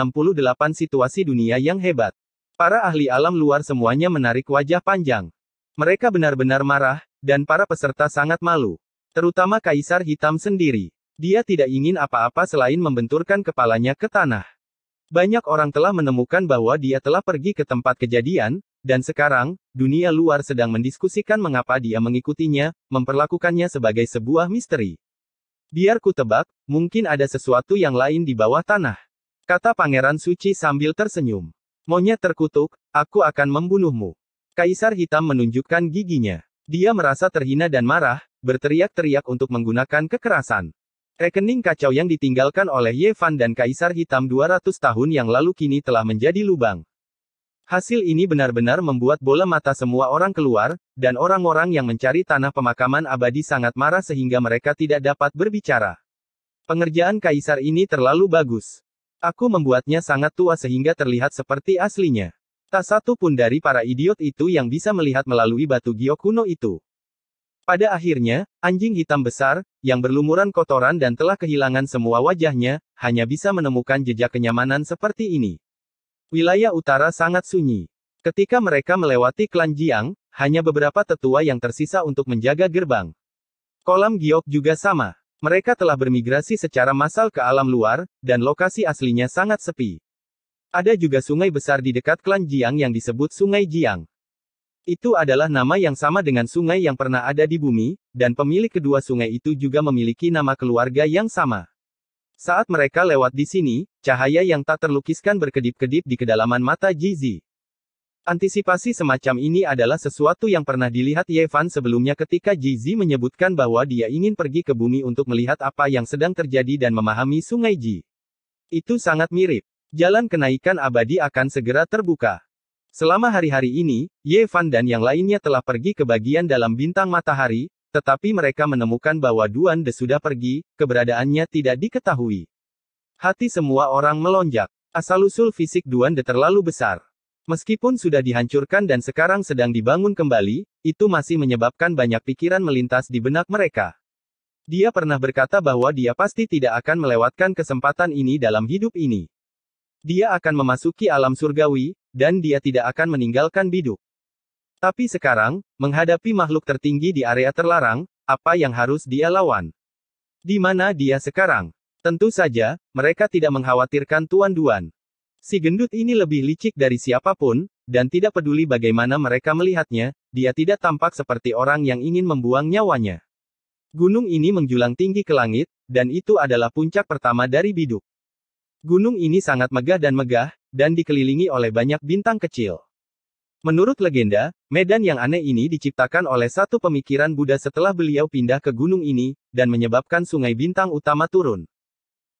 Situasi Dunia yang Hebat. Para ahli alam luar semuanya menarik wajah panjang. Mereka benar-benar marah, dan para peserta sangat malu. Terutama Kaisar Hitam sendiri. Dia tidak ingin apa-apa selain membenturkan kepalanya ke tanah. Banyak orang telah menemukan bahwa dia telah pergi ke tempat kejadian, dan sekarang, dunia luar sedang mendiskusikan mengapa dia mengikutinya, memperlakukannya sebagai sebuah misteri. Biar ku tebak, mungkin ada sesuatu yang lain di bawah tanah. Kata Pangeran Suci sambil tersenyum. Monyet terkutuk, aku akan membunuhmu. Kaisar Hitam menunjukkan giginya. Dia merasa terhina dan marah, berteriak-teriak untuk menggunakan kekerasan. Rekening kacau yang ditinggalkan oleh Ye Fan dan Kaisar Hitam 200 tahun yang lalu kini telah menjadi lubang. Hasil ini benar-benar membuat bola mata semua orang keluar, dan orang-orang yang mencari tanah pemakaman abadi sangat marah sehingga mereka tidak dapat berbicara. Pengerjaan Kaisar ini terlalu bagus. Aku membuatnya sangat tua sehingga terlihat seperti aslinya. Tak satu pun dari para idiot itu yang bisa melihat melalui batu giok kuno itu. Pada akhirnya, anjing hitam besar, yang berlumuran kotoran dan telah kehilangan semua wajahnya, hanya bisa menemukan jejak kenyamanan seperti ini. Wilayah utara sangat sunyi. Ketika mereka melewati klan Jiang, hanya beberapa tetua yang tersisa untuk menjaga gerbang. Kolam giok juga sama. Mereka telah bermigrasi secara massal ke alam luar, dan lokasi aslinya sangat sepi. Ada juga sungai besar di dekat klan Jiang yang disebut Sungai Jiang. Itu adalah nama yang sama dengan sungai yang pernah ada di bumi, dan pemilik kedua sungai itu juga memiliki nama keluarga yang sama. Saat mereka lewat di sini, cahaya yang tak terlukiskan berkedip-kedip di kedalaman mata Jizi. Antisipasi semacam ini adalah sesuatu yang pernah dilihat Ye Fan sebelumnya ketika Jizi menyebutkan bahwa dia ingin pergi ke bumi untuk melihat apa yang sedang terjadi dan memahami sungai Ji. Itu sangat mirip. Jalan kenaikan abadi akan segera terbuka. Selama hari-hari ini, Ye Fan dan yang lainnya telah pergi ke bagian dalam bintang matahari, tetapi mereka menemukan bahwa Duan De sudah pergi, keberadaannya tidak diketahui. Hati semua orang melonjak. Asal-usul fisik Duan De terlalu besar. Meskipun sudah dihancurkan dan sekarang sedang dibangun kembali, itu masih menyebabkan banyak pikiran melintas di benak mereka. Dia pernah berkata bahwa dia pasti tidak akan melewatkan kesempatan ini dalam hidup ini. Dia akan memasuki alam surgawi, dan dia tidak akan meninggalkan biduk. Tapi sekarang, menghadapi makhluk tertinggi di area terlarang, apa yang harus dia lawan? Di mana dia sekarang? Tentu saja, mereka tidak mengkhawatirkan Tuan Duan. Si gendut ini lebih licik dari siapapun, dan tidak peduli bagaimana mereka melihatnya, dia tidak tampak seperti orang yang ingin membuang nyawanya. Gunung ini menjulang tinggi ke langit, dan itu adalah puncak pertama dari biduk. Gunung ini sangat megah, dan dikelilingi oleh banyak bintang kecil. Menurut legenda, medan yang aneh ini diciptakan oleh satu pemikiran Buddha setelah beliau pindah ke gunung ini, dan menyebabkan sungai bintang utama turun.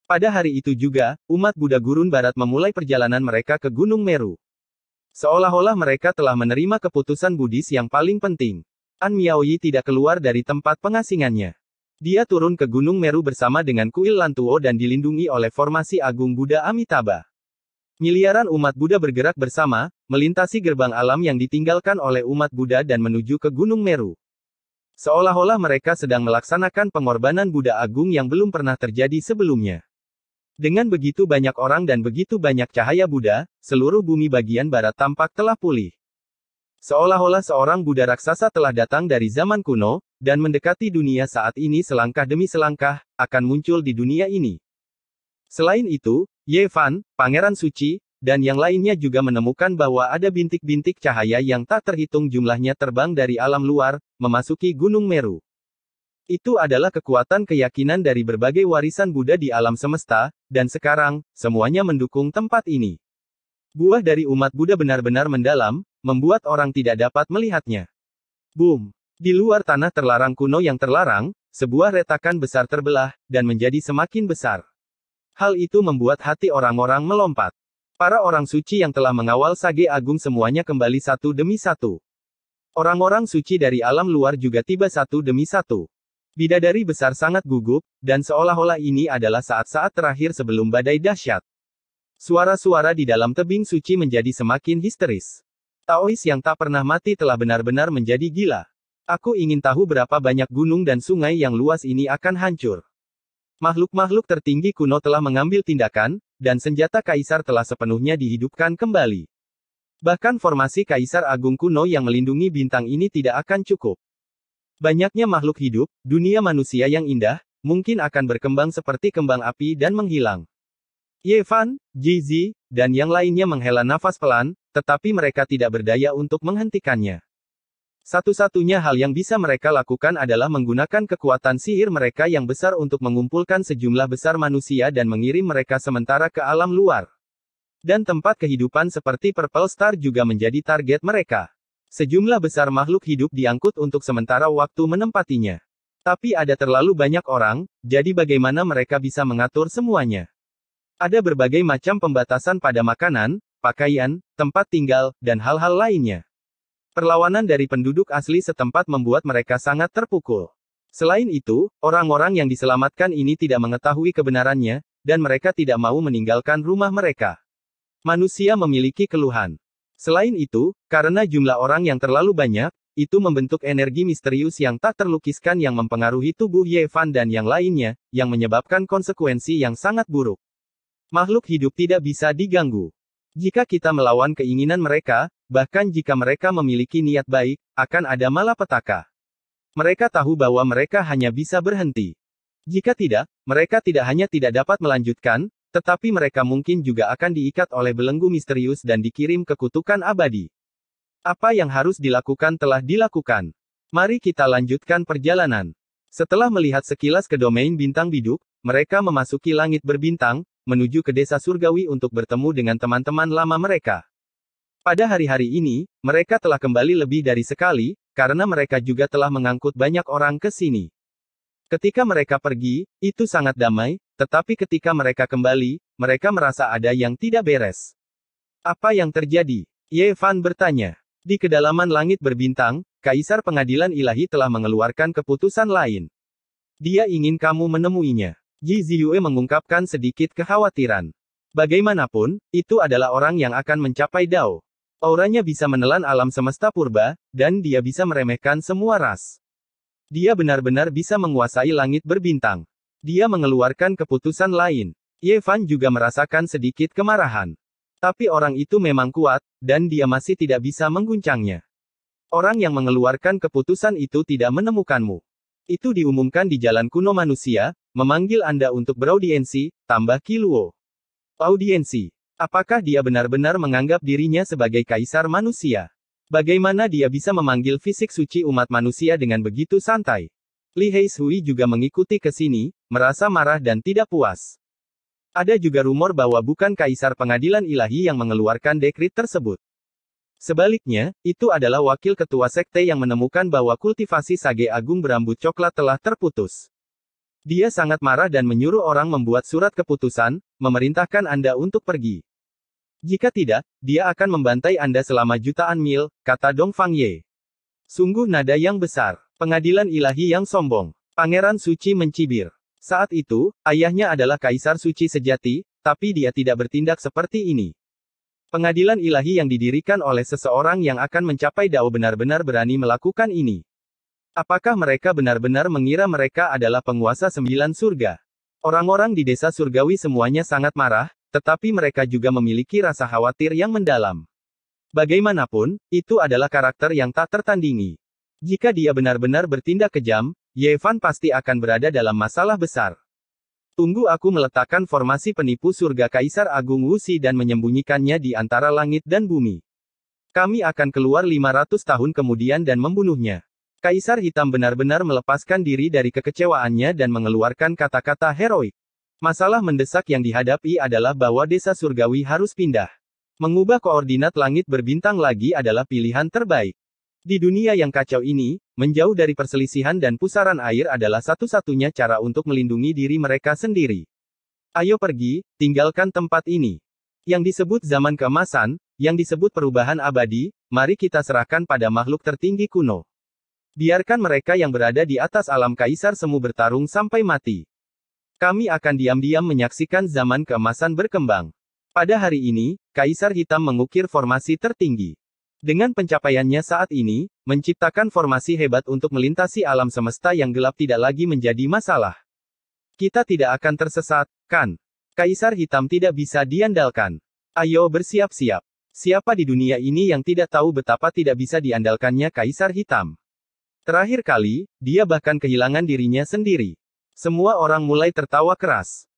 Pada hari itu juga, umat Buddha Gurun Barat memulai perjalanan mereka ke Gunung Meru. Seolah-olah mereka telah menerima keputusan Buddhis yang paling penting. An Miaoyi tidak keluar dari tempat pengasingannya. Dia turun ke Gunung Meru bersama dengan kuil Lantuo dan dilindungi oleh formasi Agung Buddha Amitabha. Miliaran umat Buddha bergerak bersama, melintasi gerbang alam yang ditinggalkan oleh umat Buddha dan menuju ke Gunung Meru. Seolah-olah mereka sedang melaksanakan pengorbanan Buddha Agung yang belum pernah terjadi sebelumnya. Dengan begitu banyak orang dan begitu banyak cahaya Buddha, seluruh bumi bagian barat tampak telah pulih. Seolah-olah seorang Buddha raksasa telah datang dari zaman kuno, dan mendekati dunia saat ini selangkah demi selangkah, akan muncul di dunia ini. Selain itu, Ye Fan, Pangeran Suci, dan yang lainnya juga menemukan bahwa ada bintik-bintik cahaya yang tak terhitung jumlahnya terbang dari alam luar, memasuki Gunung Meru. Itu adalah kekuatan keyakinan dari berbagai warisan Buddha di alam semesta, dan sekarang, semuanya mendukung tempat ini. Buah dari umat Buddha benar-benar mendalam, membuat orang tidak dapat melihatnya. Boom! Di luar tanah terlarang kuno yang terlarang, sebuah retakan besar terbelah, dan menjadi semakin besar. Hal itu membuat hati orang-orang melompat. Para orang suci yang telah mengawal Sage Agung semuanya kembali satu demi satu. Orang-orang suci dari alam luar juga tiba satu demi satu. Bidadari besar sangat gugup, dan seolah-olah ini adalah saat-saat terakhir sebelum badai dahsyat. Suara-suara di dalam tebing suci menjadi semakin histeris. Taois yang tak pernah mati telah benar-benar menjadi gila. Aku ingin tahu berapa banyak gunung dan sungai yang luas ini akan hancur. Makhluk-makhluk tertinggi kuno telah mengambil tindakan, dan senjata kaisar telah sepenuhnya dihidupkan kembali. Bahkan formasi kaisar agung kuno yang melindungi bintang ini tidak akan cukup. Banyaknya makhluk hidup, dunia manusia yang indah, mungkin akan berkembang seperti kembang api dan menghilang. Ye Fan, Ji Zi, dan yang lainnya menghela nafas pelan, tetapi mereka tidak berdaya untuk menghentikannya. Satu-satunya hal yang bisa mereka lakukan adalah menggunakan kekuatan sihir mereka yang besar untuk mengumpulkan sejumlah besar manusia dan mengirim mereka sementara ke alam luar. Dan tempat kehidupan seperti Purple Star juga menjadi target mereka. Sejumlah besar makhluk hidup diangkut untuk sementara waktu menempatinya. Tapi ada terlalu banyak orang, jadi bagaimana mereka bisa mengatur semuanya? Ada berbagai macam pembatasan pada makanan, pakaian, tempat tinggal, dan hal-hal lainnya. Perlawanan dari penduduk asli setempat membuat mereka sangat terpukul. Selain itu, orang-orang yang diselamatkan ini tidak mengetahui kebenarannya, dan mereka tidak mau meninggalkan rumah mereka. Manusia memiliki keluhan. Selain itu, karena jumlah orang yang terlalu banyak, itu membentuk energi misterius yang tak terlukiskan yang mempengaruhi tubuh Ye Fan dan yang lainnya, yang menyebabkan konsekuensi yang sangat buruk. Makhluk hidup tidak bisa diganggu. Jika kita melawan keinginan mereka, bahkan jika mereka memiliki niat baik, akan ada malapetaka. Mereka tahu bahwa mereka hanya bisa berhenti. Jika tidak, mereka tidak hanya tidak dapat melanjutkan, tetapi mereka mungkin juga akan diikat oleh belenggu misterius dan dikirim ke kutukan abadi. Apa yang harus dilakukan telah dilakukan. Mari kita lanjutkan perjalanan. Setelah melihat sekilas ke domain bintang biduk, mereka memasuki langit berbintang, menuju ke desa surgawi untuk bertemu dengan teman-teman lama mereka. Pada hari-hari ini, mereka telah kembali lebih dari sekali, karena mereka juga telah mengangkut banyak orang ke sini. Ketika mereka pergi, itu sangat damai, tetapi ketika mereka kembali, mereka merasa ada yang tidak beres. Apa yang terjadi? Ye Fan bertanya. Di kedalaman langit berbintang, Kaisar Pengadilan Ilahi telah mengeluarkan keputusan lain. Dia ingin kamu menemuinya. Ji Ziyue mengungkapkan sedikit kekhawatiran. Bagaimanapun, itu adalah orang yang akan mencapai Dao. Auranya bisa menelan alam semesta purba, dan dia bisa meremehkan semua ras. Dia benar-benar bisa menguasai langit berbintang. Dia mengeluarkan keputusan lain. Ye Fan juga merasakan sedikit kemarahan. Tapi orang itu memang kuat, dan dia masih tidak bisa mengguncangnya. Orang yang mengeluarkan keputusan itu tidak menemukanmu. Itu diumumkan di jalan kuno manusia, memanggil Anda untuk beraudiensi, tambah Qi Luo. Audiensi. Apakah dia benar-benar menganggap dirinya sebagai kaisar manusia? Bagaimana dia bisa memanggil fisik suci umat manusia dengan begitu santai? Li Heishui juga mengikuti ke sini, merasa marah dan tidak puas. Ada juga rumor bahwa bukan Kaisar Pengadilan Ilahi yang mengeluarkan dekrit tersebut. Sebaliknya, itu adalah wakil ketua sekte yang menemukan bahwa kultivasi sage agung berambut coklat telah terputus. Dia sangat marah dan menyuruh orang membuat surat keputusan, memerintahkan Anda untuk pergi. Jika tidak, dia akan membantai Anda selama jutaan mil, kata Dong Fang Ye. Sungguh nada yang besar. Pengadilan Ilahi yang sombong. Pangeran Suci mencibir. Saat itu, ayahnya adalah Kaisar Suci sejati, tapi dia tidak bertindak seperti ini. Pengadilan ilahi yang didirikan oleh seseorang yang akan mencapai Dao benar-benar berani melakukan ini. Apakah mereka benar-benar mengira mereka adalah penguasa 9 surga? Orang-orang di desa surgawi semuanya sangat marah, tetapi mereka juga memiliki rasa khawatir yang mendalam. Bagaimanapun, itu adalah karakter yang tak tertandingi. Jika dia benar-benar bertindak kejam, Ye Fan pasti akan berada dalam masalah besar. Tunggu aku meletakkan formasi penipu surga Kaisar Agung Wuxi dan menyembunyikannya di antara langit dan bumi. Kami akan keluar 500 tahun kemudian dan membunuhnya. Kaisar Hitam benar-benar melepaskan diri dari kekecewaannya dan mengeluarkan kata-kata heroik. Masalah mendesak yang dihadapi adalah bahwa desa surgawi harus pindah. Mengubah koordinat langit berbintang lagi adalah pilihan terbaik. Di dunia yang kacau ini, menjauh dari perselisihan dan pusaran air adalah satu-satunya cara untuk melindungi diri mereka sendiri. Ayo pergi, tinggalkan tempat ini. Yang disebut zaman keemasan, yang disebut perubahan abadi, mari kita serahkan pada makhluk tertinggi kuno. Biarkan mereka yang berada di atas alam kaisar semu bertarung sampai mati. Kami akan diam-diam menyaksikan zaman keemasan berkembang. Pada hari ini, Kaisar Hitam mengukir formasi tertinggi. Dengan pencapaiannya saat ini, menciptakan formasi hebat untuk melintasi alam semesta yang gelap tidak lagi menjadi masalah. Kita tidak akan tersesat, kan? Kaisar Hitam tidak bisa diandalkan. Ayo bersiap-siap. Siapa di dunia ini yang tidak tahu betapa tidak bisa diandalkannya Kaisar Hitam? Terakhir kali, dia bahkan kehilangan dirinya sendiri. Semua orang mulai tertawa keras.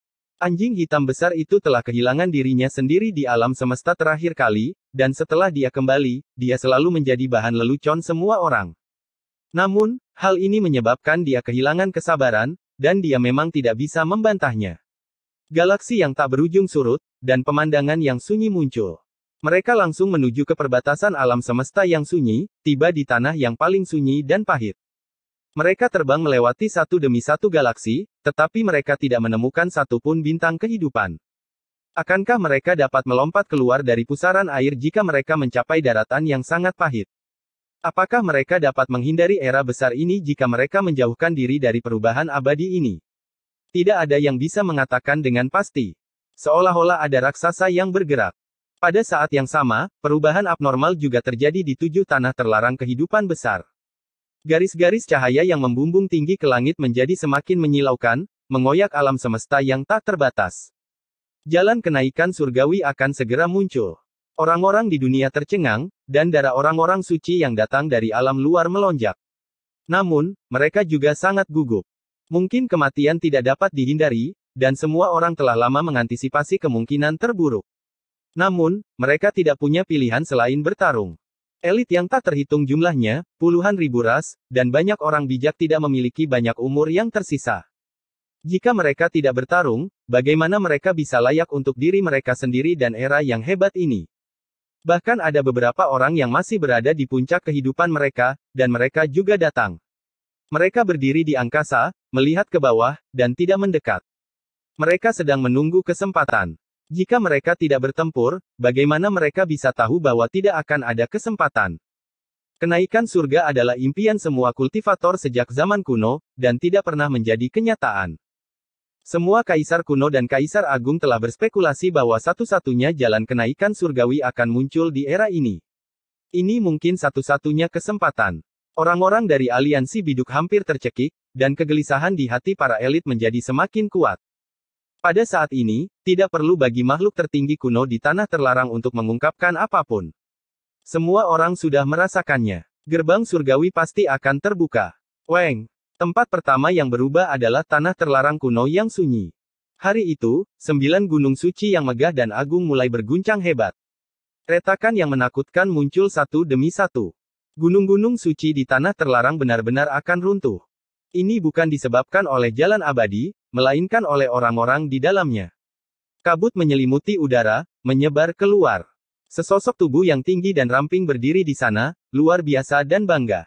Anjing hitam besar itu telah kehilangan dirinya sendiri di alam semesta terakhir kali, dan setelah dia kembali, dia selalu menjadi bahan lelucon semua orang. Namun, hal ini menyebabkan dia kehilangan kesabaran, dan dia memang tidak bisa membantahnya. Galaksi yang tak berujung surut, dan pemandangan yang sunyi muncul. Mereka langsung menuju ke perbatasan alam semesta yang sunyi, tiba di tanah yang paling sunyi dan pahit. Mereka terbang melewati satu demi satu galaksi, tetapi mereka tidak menemukan satupun bintang kehidupan. Akankah mereka dapat melompat keluar dari pusaran air jika mereka mencapai daratan yang sangat pahit? Apakah mereka dapat menghindari era besar ini jika mereka menjauhkan diri dari perubahan abadi ini? Tidak ada yang bisa mengatakan dengan pasti. Seolah-olah ada raksasa yang bergerak. Pada saat yang sama, perubahan abnormal juga terjadi di 7 tanah terlarang kehidupan besar. Garis-garis cahaya yang membumbung tinggi ke langit menjadi semakin menyilaukan, mengoyak alam semesta yang tak terbatas. Jalan kenaikan surgawi akan segera muncul. Orang-orang di dunia tercengang, dan darah orang-orang suci yang datang dari alam luar melonjak. Namun, mereka juga sangat gugup. Mungkin kematian tidak dapat dihindari, dan semua orang telah lama mengantisipasi kemungkinan terburuk. Namun, mereka tidak punya pilihan selain bertarung. Elit yang tak terhitung jumlahnya, puluhan ribu ras, dan banyak orang bijak tidak memiliki banyak umur yang tersisa. Jika mereka tidak bertarung, bagaimana mereka bisa layak untuk diri mereka sendiri dan era yang hebat ini? Bahkan ada beberapa orang yang masih berada di puncak kehidupan mereka, dan mereka juga datang. Mereka berdiri di angkasa, melihat ke bawah, dan tidak mendekat. Mereka sedang menunggu kesempatan. Jika mereka tidak bertempur, bagaimana mereka bisa tahu bahwa tidak akan ada kesempatan? Kenaikan surga adalah impian semua kultivator sejak zaman kuno, dan tidak pernah menjadi kenyataan. Semua kaisar kuno dan kaisar agung telah berspekulasi bahwa satu-satunya jalan kenaikan surgawi akan muncul di era ini. Ini mungkin satu-satunya kesempatan. Orang-orang dari aliansi biduk hampir tercekik, dan kegelisahan di hati para elit menjadi semakin kuat. Pada saat ini, tidak perlu bagi makhluk tertinggi kuno di tanah terlarang untuk mengungkapkan apapun. Semua orang sudah merasakannya. Gerbang surgawi pasti akan terbuka. Weng. Tempat pertama yang berubah adalah tanah terlarang kuno yang sunyi. Hari itu, 9 gunung suci yang megah dan agung mulai berguncang hebat. Retakan yang menakutkan muncul satu demi satu. Gunung-gunung suci di tanah terlarang benar-benar akan runtuh. Ini bukan disebabkan oleh jalan abadi, melainkan oleh orang-orang di dalamnya. Kabut menyelimuti udara, menyebar keluar. Sesosok tubuh yang tinggi dan ramping berdiri di sana, luar biasa dan bangga.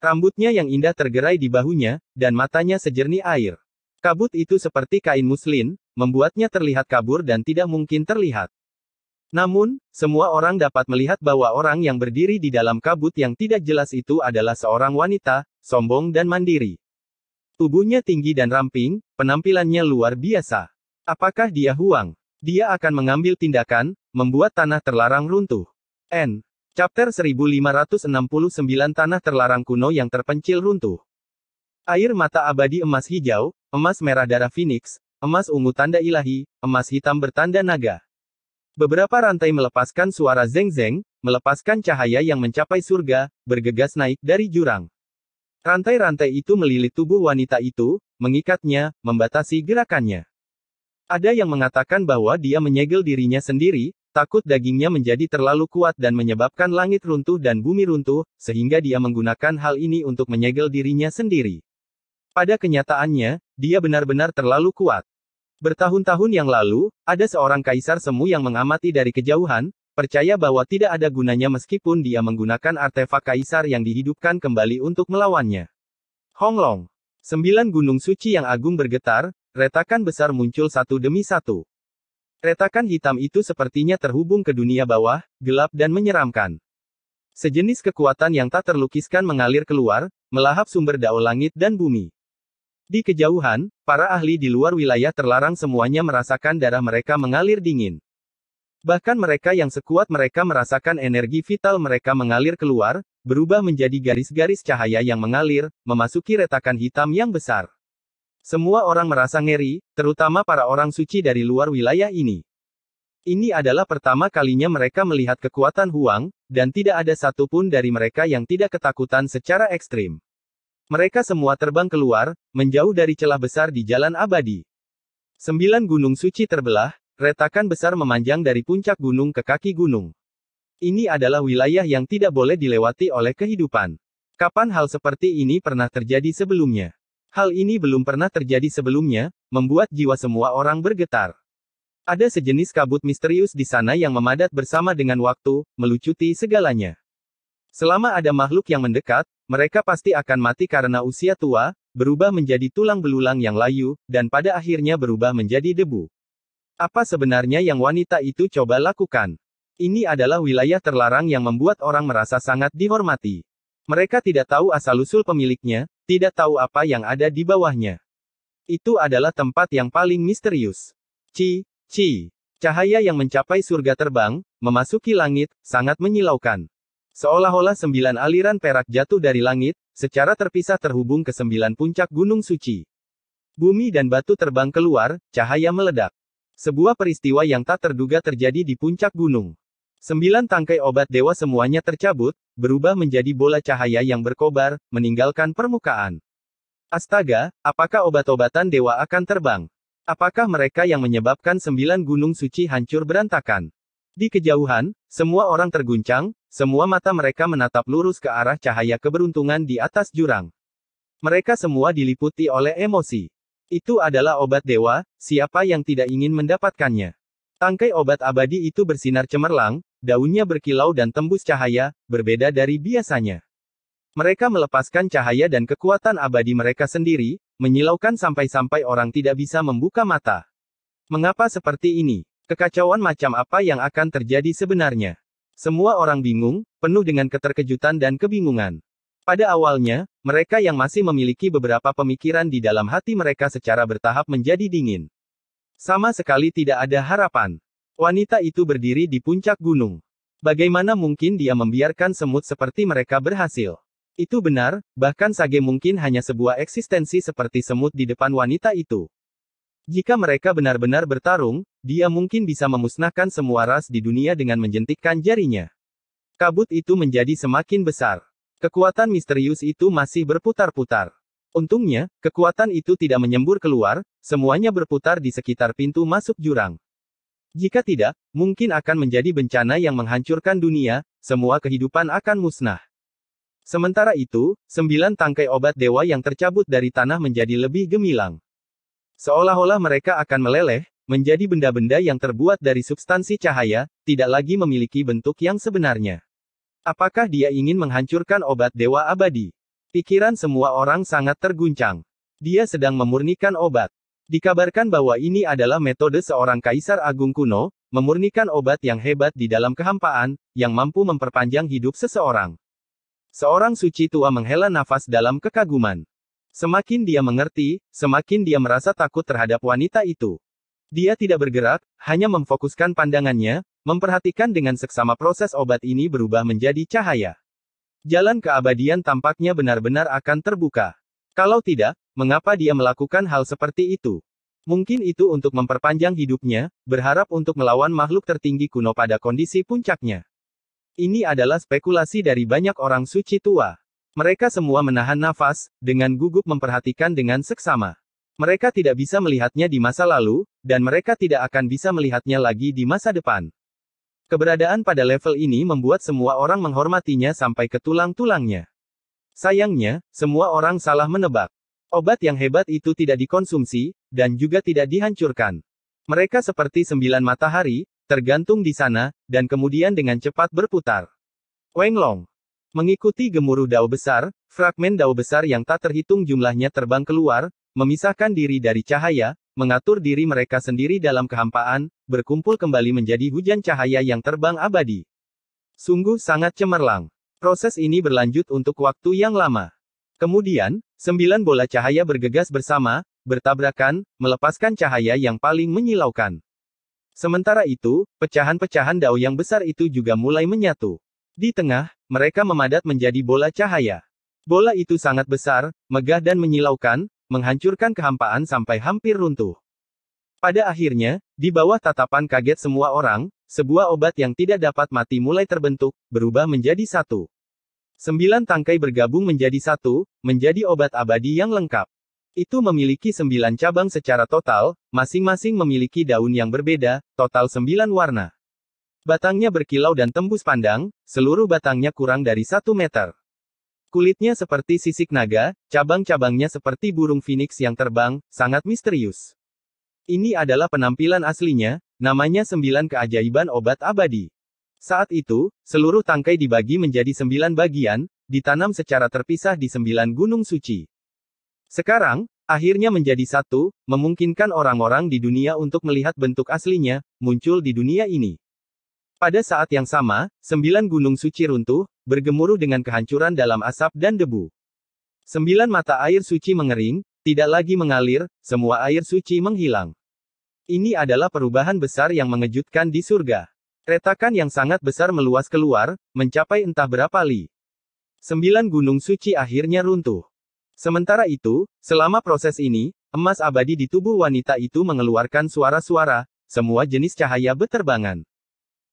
Rambutnya yang indah tergerai di bahunya, dan matanya sejernih air. Kabut itu seperti kain muslin, membuatnya terlihat kabur dan tidak mungkin terlihat. Namun, semua orang dapat melihat bahwa orang yang berdiri di dalam kabut yang tidak jelas itu adalah seorang wanita, sombong dan mandiri. Tubuhnya tinggi dan ramping, penampilannya luar biasa. Apakah dia Huang? Dia akan mengambil tindakan, membuat tanah terlarang runtuh. N. Chapter 1569 Tanah Terlarang Kuno yang Terpencil Runtuh. Air mata abadi emas hijau, emas merah darah Phoenix, emas ungu tanda ilahi, emas hitam bertanda naga. Beberapa rantai melepaskan suara zeng-zeng, melepaskan cahaya yang mencapai surga, bergegas naik dari jurang. Rantai-rantai itu melilit tubuh wanita itu, mengikatnya, membatasi gerakannya. Ada yang mengatakan bahwa dia menyegel dirinya sendiri, takut dagingnya menjadi terlalu kuat dan menyebabkan langit runtuh dan bumi runtuh, sehingga dia menggunakan hal ini untuk menyegel dirinya sendiri. Pada kenyataannya, dia benar-benar terlalu kuat. Bertahun-tahun yang lalu, ada seorang kaisar semu yang mengamati dari kejauhan, percaya bahwa tidak ada gunanya meskipun dia menggunakan artefak kaisar yang dihidupkan kembali untuk melawannya. Honglong. 9 gunung suci yang agung bergetar, retakan besar muncul satu demi satu. Retakan hitam itu sepertinya terhubung ke dunia bawah, gelap dan menyeramkan. Sejenis kekuatan yang tak terlukiskan mengalir keluar, melahap sumber dao langit dan bumi. Di kejauhan, para ahli di luar wilayah terlarang semuanya merasakan darah mereka mengalir dingin. Bahkan mereka yang sekuat mereka merasakan energi vital mereka mengalir keluar, berubah menjadi garis-garis cahaya yang mengalir, memasuki retakan hitam yang besar. Semua orang merasa ngeri, terutama para orang suci dari luar wilayah ini. Ini adalah pertama kalinya mereka melihat kekuatan Huang, dan tidak ada satupun dari mereka yang tidak ketakutan secara ekstrim. Mereka semua terbang keluar, menjauh dari celah besar di jalan abadi. 9 gunung suci terbelah, retakan besar memanjang dari puncak gunung ke kaki gunung. Ini adalah wilayah yang tidak boleh dilewati oleh kehidupan. Kapan hal seperti ini pernah terjadi sebelumnya? Hal ini belum pernah terjadi sebelumnya, membuat jiwa semua orang bergetar. Ada sejenis kabut misterius di sana yang memadat bersama dengan waktu, melucuti segalanya. Selama ada makhluk yang mendekat, mereka pasti akan mati karena usia tua, berubah menjadi tulang belulang yang layu, dan pada akhirnya berubah menjadi debu. Apa sebenarnya yang wanita itu coba lakukan? Ini adalah wilayah terlarang yang membuat orang merasa sangat dihormati. Mereka tidak tahu asal-usul pemiliknya, tidak tahu apa yang ada di bawahnya. Itu adalah tempat yang paling misterius. Cahaya yang mencapai surga terbang, memasuki langit, sangat menyilaukan. Seolah-olah 9 aliran perak jatuh dari langit, secara terpisah terhubung ke 9 puncak gunung suci. Bumi dan batu terbang keluar, cahaya meledak. Sebuah peristiwa yang tak terduga terjadi di puncak gunung. 9 tangkai obat dewa semuanya tercabut, berubah menjadi bola cahaya yang berkobar, meninggalkan permukaan. Astaga, apakah obat-obatan dewa akan terbang? Apakah mereka yang menyebabkan 9 gunung suci hancur berantakan? Di kejauhan, semua orang terguncang, semua mata mereka menatap lurus ke arah cahaya keberuntungan di atas jurang. Mereka semua diliputi oleh emosi. Itu adalah obat dewa, siapa yang tidak ingin mendapatkannya? Tangkai obat abadi itu bersinar cemerlang, daunnya berkilau dan tembus cahaya, berbeda dari biasanya. Mereka melepaskan cahaya dan kekuatan abadi mereka sendiri, menyilaukan sampai-sampai orang tidak bisa membuka mata. Mengapa seperti ini? Kekacauan macam apa yang akan terjadi sebenarnya? Semua orang bingung, penuh dengan keterkejutan dan kebingungan. Pada awalnya, mereka yang masih memiliki beberapa pemikiran di dalam hati mereka secara bertahap menjadi dingin. Sama sekali tidak ada harapan. Wanita itu berdiri di puncak gunung. Bagaimana mungkin dia membiarkan semut seperti mereka berhasil? Itu benar, bahkan Sage mungkin hanya sebuah eksistensi seperti semut di depan wanita itu. Jika mereka benar-benar bertarung, dia mungkin bisa memusnahkan semua ras di dunia dengan menjentikkan jarinya. Kabut itu menjadi semakin besar. Kekuatan misterius itu masih berputar-putar. Untungnya, kekuatan itu tidak menyembur keluar, semuanya berputar di sekitar pintu masuk jurang. Jika tidak, mungkin akan menjadi bencana yang menghancurkan dunia, semua kehidupan akan musnah. Sementara itu, 9 tangkai obat dewa yang tercabut dari tanah menjadi lebih gemilang. Seolah-olah mereka akan meleleh, menjadi benda-benda yang terbuat dari substansi cahaya, tidak lagi memiliki bentuk yang sebenarnya. Apakah dia ingin menghancurkan obat dewa abadi? Pikiran semua orang sangat terguncang. Dia sedang memurnikan obat. Dikabarkan bahwa ini adalah metode seorang kaisar agung kuno, memurnikan obat yang hebat di dalam kehampaan, yang mampu memperpanjang hidup seseorang. Seorang suci tua menghela nafas dalam kekaguman. Semakin dia mengerti, semakin dia merasa takut terhadap wanita itu. Dia tidak bergerak, hanya memfokuskan pandangannya, memperhatikan dengan seksama proses obat ini berubah menjadi cahaya. Jalan keabadian tampaknya benar-benar akan terbuka. Kalau tidak, mengapa dia melakukan hal seperti itu? Mungkin itu untuk memperpanjang hidupnya, berharap untuk melawan makhluk tertinggi kuno pada kondisi puncaknya. Ini adalah spekulasi dari banyak orang suci tua. Mereka semua menahan nafas, dengan gugup memperhatikan dengan seksama. Mereka tidak bisa melihatnya di masa lalu, dan mereka tidak akan bisa melihatnya lagi di masa depan. Keberadaan pada level ini membuat semua orang menghormatinya sampai ke tulang-tulangnya. Sayangnya, semua orang salah menebak. Obat yang hebat itu tidak dikonsumsi, dan juga tidak dihancurkan. Mereka seperti 9 matahari, tergantung di sana, dan kemudian dengan cepat berputar. Wenglong. Mengikuti gemuruh dao besar, fragmen dao besar yang tak terhitung jumlahnya terbang keluar, memisahkan diri dari cahaya, mengatur diri mereka sendiri dalam kehampaan, berkumpul kembali menjadi hujan cahaya yang terbang abadi. Sungguh sangat cemerlang. Proses ini berlanjut untuk waktu yang lama. Kemudian, 9 bola cahaya bergegas bersama, bertabrakan, melepaskan cahaya yang paling menyilaukan. Sementara itu, pecahan-pecahan dao yang besar itu juga mulai menyatu. Di tengah, mereka memadat menjadi bola cahaya. Bola itu sangat besar, megah dan menyilaukan, menghancurkan kehampaan sampai hampir runtuh. Pada akhirnya, di bawah tatapan kaget semua orang, sebuah obat yang tidak dapat mati mulai terbentuk, berubah menjadi satu. 9 tangkai bergabung menjadi satu, menjadi obat abadi yang lengkap. Itu memiliki 9 cabang secara total, masing-masing memiliki daun yang berbeda, total 9 warna. Batangnya berkilau dan tembus pandang, seluruh batangnya kurang dari 1 meter. Kulitnya seperti sisik naga, cabang-cabangnya seperti burung phoenix yang terbang, sangat misterius. Ini adalah penampilan aslinya, namanya 9 keajaiban obat abadi. Saat itu, seluruh tangkai dibagi menjadi 9 bagian, ditanam secara terpisah di 9 gunung suci. Sekarang, akhirnya menjadi satu, memungkinkan orang-orang di dunia untuk melihat bentuk aslinya, muncul di dunia ini. Pada saat yang sama, 9 gunung suci runtuh, bergemuruh dengan kehancuran dalam asap dan debu. 9 mata air suci mengering, tidak lagi mengalir, semua air suci menghilang. Ini adalah perubahan besar yang mengejutkan di surga. Retakan yang sangat besar meluas keluar, mencapai entah berapa li. 9 gunung suci akhirnya runtuh. Sementara itu, selama proses ini, emas abadi di tubuh wanita itu mengeluarkan suara-suara, semua jenis cahaya beterbangan.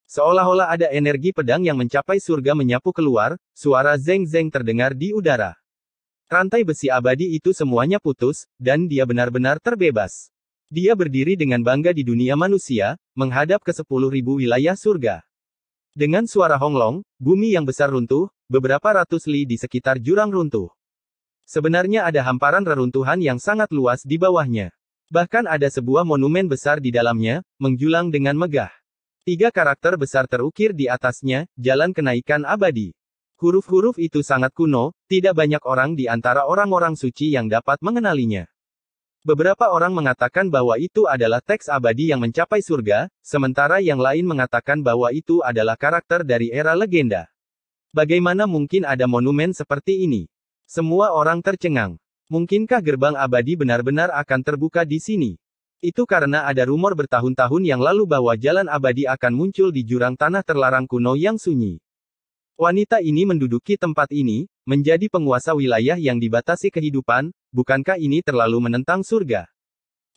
Seolah-olah ada energi pedang yang mencapai surga menyapu keluar, suara zeng-zeng terdengar di udara. Rantai besi abadi itu semuanya putus, dan dia benar-benar terbebas. Dia berdiri dengan bangga di dunia manusia, menghadap ke 10.000 wilayah surga. Dengan suara honglong, bumi yang besar runtuh, beberapa ratus li di sekitar jurang runtuh. Sebenarnya ada hamparan reruntuhan yang sangat luas di bawahnya. Bahkan ada sebuah monumen besar di dalamnya, menjulang dengan megah. 3 karakter besar terukir di atasnya, jalan kenaikan abadi. Huruf-huruf itu sangat kuno, tidak banyak orang di antara orang-orang suci yang dapat mengenalinya. Beberapa orang mengatakan bahwa itu adalah teks abadi yang mencapai surga, sementara yang lain mengatakan bahwa itu adalah karakter dari era legenda. Bagaimana mungkin ada monumen seperti ini? Semua orang tercengang. Mungkinkah gerbang abadi benar-benar akan terbuka di sini? Itu karena ada rumor bertahun-tahun yang lalu bahwa jalan abadi akan muncul di jurang tanah terlarang kuno yang sunyi. Wanita ini menduduki tempat ini, menjadi penguasa wilayah yang dibatasi kehidupan, bukankah ini terlalu menentang surga?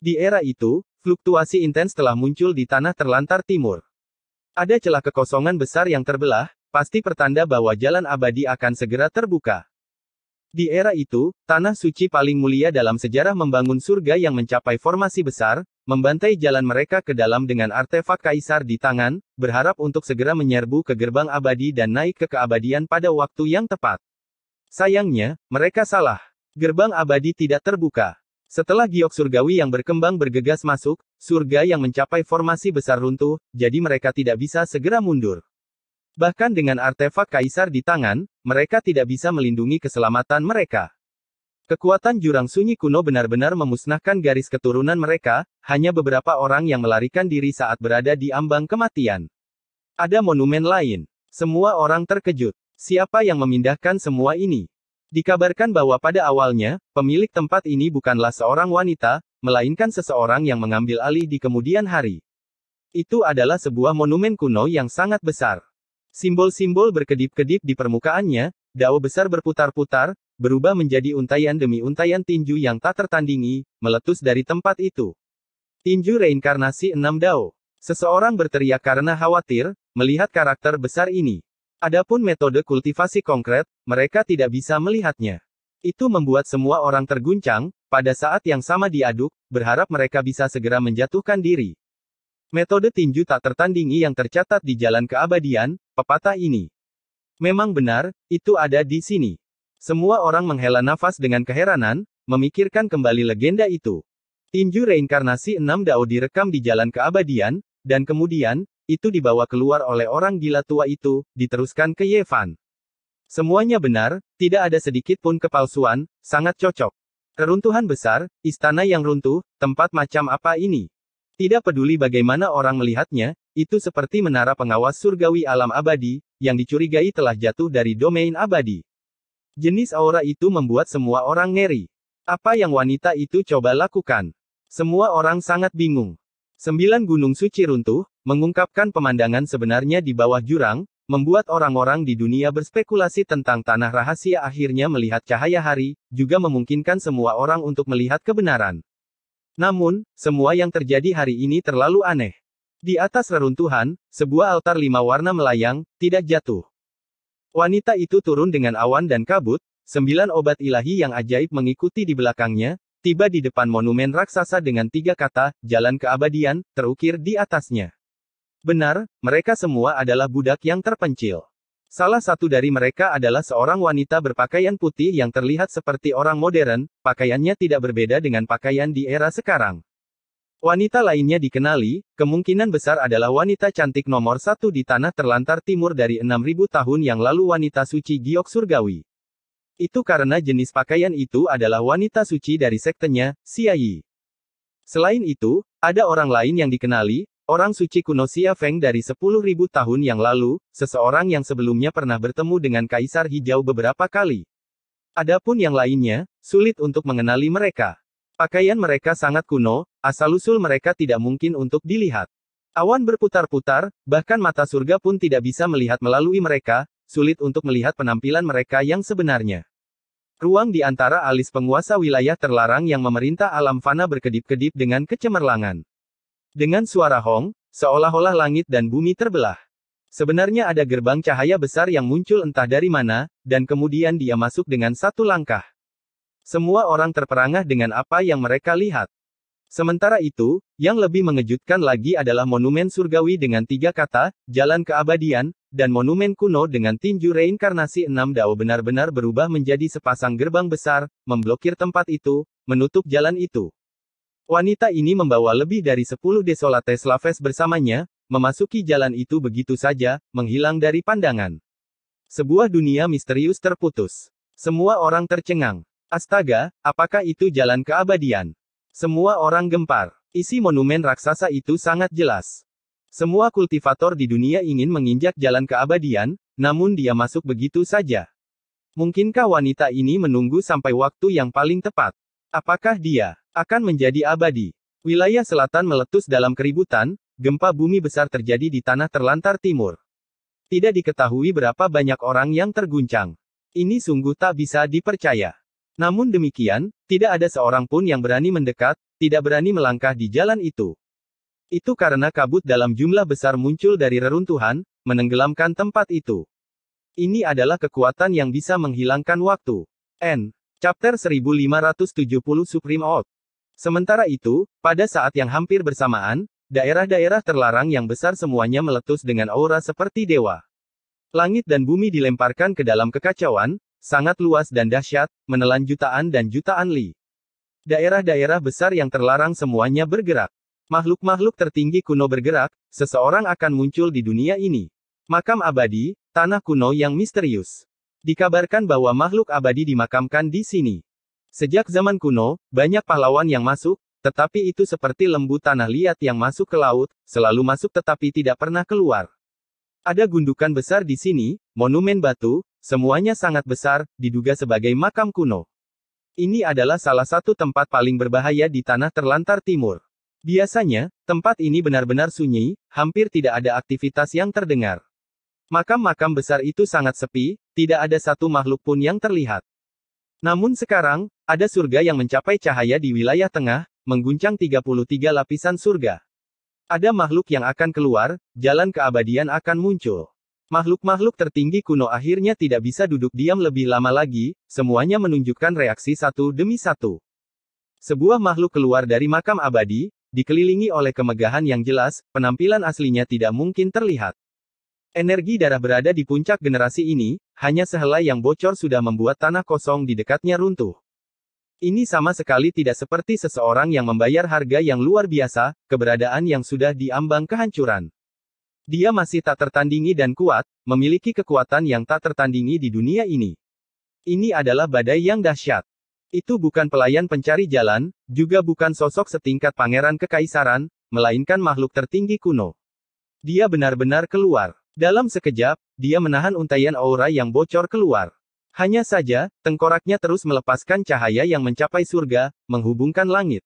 Di era itu, fluktuasi intens telah muncul di tanah terlantar timur. Ada celah kekosongan besar yang terbelah, pasti pertanda bahwa jalan abadi akan segera terbuka. Di era itu, tanah suci paling mulia dalam sejarah membangun surga yang mencapai formasi besar, membantai jalan mereka ke dalam dengan artefak kaisar di tangan, berharap untuk segera menyerbu ke gerbang abadi dan naik ke keabadian pada waktu yang tepat. Sayangnya, mereka salah. Gerbang abadi tidak terbuka. Setelah giok surgawi yang berkembang bergegas masuk, surga yang mencapai formasi besar runtuh, jadi mereka tidak bisa segera mundur. Bahkan dengan artefak kaisar di tangan, mereka tidak bisa melindungi keselamatan mereka. Kekuatan jurang sunyi kuno benar-benar memusnahkan garis keturunan mereka, hanya beberapa orang yang melarikan diri saat berada di ambang kematian. Ada monumen lain. Semua orang terkejut. Siapa yang memindahkan semua ini? Dikabarkan bahwa pada awalnya, pemilik tempat ini bukanlah seorang wanita, melainkan seseorang yang mengambil alih di kemudian hari. Itu adalah sebuah monumen kuno yang sangat besar. Simbol-simbol berkedip-kedip di permukaannya, dao besar berputar-putar, berubah menjadi untayan demi untayan tinju yang tak tertandingi, meletus dari tempat itu. Tinju reinkarnasi 6 dao. Seseorang berteriak karena khawatir, melihat karakter besar ini. Adapun metode kultivasi konkret, mereka tidak bisa melihatnya. Itu membuat semua orang terguncang, pada saat yang sama diaduk, berharap mereka bisa segera menjatuhkan diri. Metode tinju tak tertandingi yang tercatat di jalan keabadian, pepatah ini. Memang benar, itu ada di sini. Semua orang menghela nafas dengan keheranan, memikirkan kembali legenda itu. Tinju reinkarnasi 6 dao direkam di jalan keabadian, dan kemudian, itu dibawa keluar oleh orang gila tua itu, diteruskan ke Yevan. Semuanya benar, tidak ada sedikit pun kepalsuan, sangat cocok. Reruntuhan besar, istana yang runtuh, tempat macam apa ini? Tidak peduli bagaimana orang melihatnya, itu seperti menara pengawas surgawi alam abadi, yang dicurigai telah jatuh dari domain abadi. Jenis aura itu membuat semua orang ngeri. Apa yang wanita itu coba lakukan? Semua orang sangat bingung. 9 gunung suci runtuh, mengungkapkan pemandangan sebenarnya di bawah jurang, membuat orang-orang di dunia berspekulasi tentang tanah rahasia akhirnya melihat cahaya hari, juga memungkinkan semua orang untuk melihat kebenaran. Namun, semua yang terjadi hari ini terlalu aneh. Di atas reruntuhan, sebuah altar 5 warna melayang, tidak jatuh. Wanita itu turun dengan awan dan kabut, 9 obat ilahi yang ajaib mengikuti di belakangnya, tiba di depan monumen raksasa dengan 3 kata, jalan keabadian, terukir di atasnya. Benar, mereka semua adalah budak yang terpencil. Salah satu dari mereka adalah seorang wanita berpakaian putih yang terlihat seperti orang modern, pakaiannya tidak berbeda dengan pakaian di era sekarang. Wanita lainnya dikenali, kemungkinan besar adalah wanita cantik nomor 1 di tanah terlantar timur dari 6.000 tahun yang lalu, wanita suci giok surgawi. Itu karena jenis pakaian itu adalah wanita suci dari sektenya, Xiayi. Selain itu, ada orang lain yang dikenali, orang suci kuno Xia Feng dari 10.000 tahun yang lalu, seseorang yang sebelumnya pernah bertemu dengan Kaisar Hijau beberapa kali. Adapun yang lainnya, sulit untuk mengenali mereka. Pakaian mereka sangat kuno, asal-usul mereka tidak mungkin untuk dilihat. Awan berputar-putar, bahkan mata surga pun tidak bisa melihat melalui mereka, sulit untuk melihat penampilan mereka yang sebenarnya. Ruang di antara alis penguasa wilayah terlarang yang memerintah alam fana berkedip-kedip dengan kecemerlangan. Dengan suara hong, seolah-olah langit dan bumi terbelah. Sebenarnya ada gerbang cahaya besar yang muncul entah dari mana, dan kemudian dia masuk dengan satu langkah. Semua orang terperangah dengan apa yang mereka lihat. Sementara itu, yang lebih mengejutkan lagi adalah monumen surgawi dengan 3 kata, jalan keabadian, dan monumen kuno dengan tinju reinkarnasi 6 dao benar-benar berubah menjadi sepasang gerbang besar, memblokir tempat itu, menutup jalan itu. Wanita ini membawa lebih dari 10 desolate slaves bersamanya, memasuki jalan itu begitu saja, menghilang dari pandangan. Sebuah dunia misterius terputus. Semua orang tercengang. Astaga, apakah itu jalan keabadian? Semua orang gempar. Isi monumen raksasa itu sangat jelas. Semua kultivator di dunia ingin menginjak jalan keabadian, namun dia masuk begitu saja. Mungkinkah wanita ini menunggu sampai waktu yang paling tepat? Apakah dia akan menjadi abadi? Wilayah selatan meletus dalam keributan, gempa bumi besar terjadi di tanah terlantar timur. Tidak diketahui berapa banyak orang yang terguncang. Ini sungguh tak bisa dipercaya. Namun demikian, tidak ada seorang pun yang berani mendekat, tidak berani melangkah di jalan itu. Itu karena kabut dalam jumlah besar muncul dari reruntuhan, menenggelamkan tempat itu. Ini adalah kekuatan yang bisa menghilangkan waktu. N. Chapter 1570 Supreme Oath. Sementara itu, pada saat yang hampir bersamaan, daerah-daerah terlarang yang besar semuanya meletus dengan aura seperti dewa. Langit dan bumi dilemparkan ke dalam kekacauan, sangat luas dan dahsyat, menelan jutaan dan jutaan li. Daerah-daerah besar yang terlarang semuanya bergerak. Makhluk-makhluk tertinggi kuno bergerak, seseorang akan muncul di dunia ini. Makam abadi, tanah kuno yang misterius. Dikabarkan bahwa makhluk abadi dimakamkan di sini. Sejak zaman kuno, banyak pahlawan yang masuk, tetapi itu seperti lembu tanah liat yang masuk ke laut, selalu masuk tetapi tidak pernah keluar. Ada gundukan besar di sini, monumen batu, semuanya sangat besar, diduga sebagai makam kuno. Ini adalah salah satu tempat paling berbahaya di tanah terlantar timur. Biasanya, tempat ini benar-benar sunyi, hampir tidak ada aktivitas yang terdengar. Makam-makam besar itu sangat sepi, tidak ada satu makhluk pun yang terlihat. Namun sekarang, ada surga yang mencapai cahaya di wilayah tengah, mengguncang 33 lapisan surga. Ada makhluk yang akan keluar, jalan keabadian akan muncul. Makhluk-makhluk tertinggi kuno akhirnya tidak bisa duduk diam lebih lama lagi, semuanya menunjukkan reaksi satu demi satu. Sebuah makhluk keluar dari makam abadi, dikelilingi oleh kemegahan yang jelas, penampilan aslinya tidak mungkin terlihat. Energi darah berada di puncak generasi ini, hanya sehelai yang bocor sudah membuat tanah kosong di dekatnya runtuh. Ini sama sekali tidak seperti seseorang yang membayar harga yang luar biasa, keberadaan yang sudah diambang kehancuran. Dia masih tak tertandingi dan kuat, memiliki kekuatan yang tak tertandingi di dunia ini. Ini adalah badai yang dahsyat. Itu bukan pelayan pencari jalan, juga bukan sosok setingkat pangeran kekaisaran, melainkan makhluk tertinggi kuno. Dia benar-benar keluar. Dalam sekejap, dia menahan untaian aura yang bocor keluar. Hanya saja, tengkoraknya terus melepaskan cahaya yang mencapai surga, menghubungkan langit.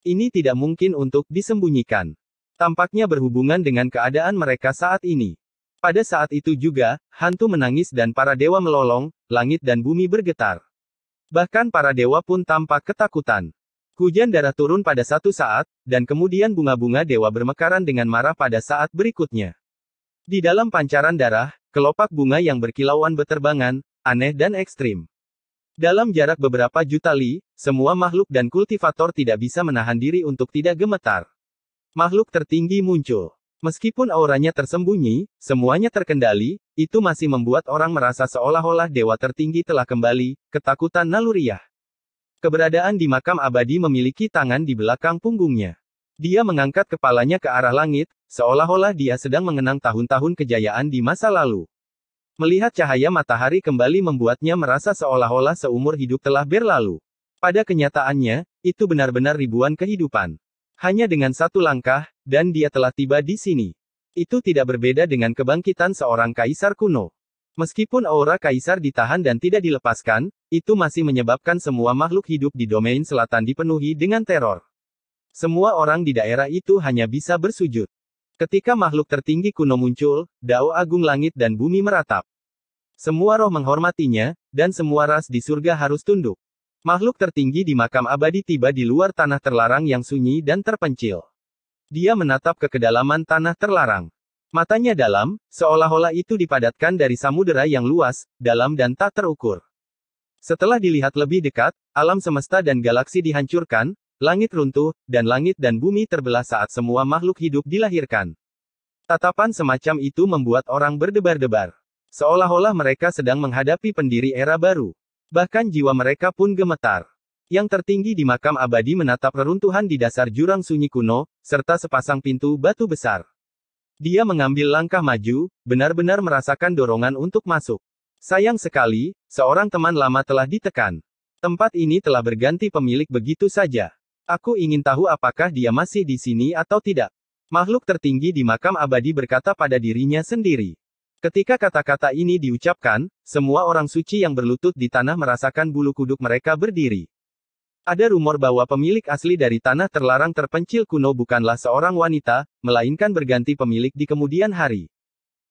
Ini tidak mungkin untuk disembunyikan. Tampaknya berhubungan dengan keadaan mereka saat ini. Pada saat itu juga, hantu menangis dan para dewa melolong, langit dan bumi bergetar. Bahkan para dewa pun tampak ketakutan. Hujan darah turun pada satu saat, dan kemudian bunga-bunga dewa bermekaran dengan marah pada saat berikutnya. Di dalam pancaran darah, kelopak bunga yang berkilauan beterbangan, aneh dan ekstrim. Dalam jarak beberapa juta li, semua makhluk dan kultivator tidak bisa menahan diri untuk tidak gemetar. Makhluk tertinggi muncul. Meskipun auranya tersembunyi, semuanya terkendali, itu masih membuat orang merasa seolah-olah dewa tertinggi telah kembali, ketakutan naluriah. Keberadaan di makam abadi memiliki tangan di belakang punggungnya. Dia mengangkat kepalanya ke arah langit, seolah-olah dia sedang mengenang tahun-tahun kejayaan di masa lalu. Melihat cahaya matahari kembali membuatnya merasa seolah-olah seumur hidup telah berlalu. Pada kenyataannya, itu benar-benar ribuan kehidupan. Hanya dengan satu langkah, dan dia telah tiba di sini. Itu tidak berbeda dengan kebangkitan seorang kaisar kuno. Meskipun aura kaisar ditahan dan tidak dilepaskan, itu masih menyebabkan semua makhluk hidup di domain selatan dipenuhi dengan teror. Semua orang di daerah itu hanya bisa bersujud. Ketika makhluk tertinggi kuno muncul, Dao Agung langit dan bumi meratap. Semua roh menghormatinya, dan semua ras di surga harus tunduk. Makhluk tertinggi di makam abadi tiba di luar tanah terlarang yang sunyi dan terpencil. Dia menatap ke kedalaman tanah terlarang. Matanya dalam, seolah-olah itu dipadatkan dari samudera yang luas, dalam dan tak terukur. Setelah dilihat lebih dekat, alam semesta dan galaksi dihancurkan, langit runtuh, dan langit dan bumi terbelah saat semua makhluk hidup dilahirkan. Tatapan semacam itu membuat orang berdebar-debar. Seolah-olah mereka sedang menghadapi pendiri era baru. Bahkan jiwa mereka pun gemetar. Yang tertinggi di makam abadi menatap reruntuhan di dasar jurang sunyi kuno, serta sepasang pintu batu besar. Dia mengambil langkah maju, benar-benar merasakan dorongan untuk masuk. Sayang sekali, seorang teman lama telah ditekan. Tempat ini telah berganti pemilik begitu saja. Aku ingin tahu apakah dia masih di sini atau tidak. Makhluk tertinggi di makam abadi berkata pada dirinya sendiri. Ketika kata-kata ini diucapkan, semua orang suci yang berlutut di tanah merasakan bulu kuduk mereka berdiri. Ada rumor bahwa pemilik asli dari tanah terlarang terpencil kuno bukanlah seorang wanita, melainkan berganti pemilik di kemudian hari.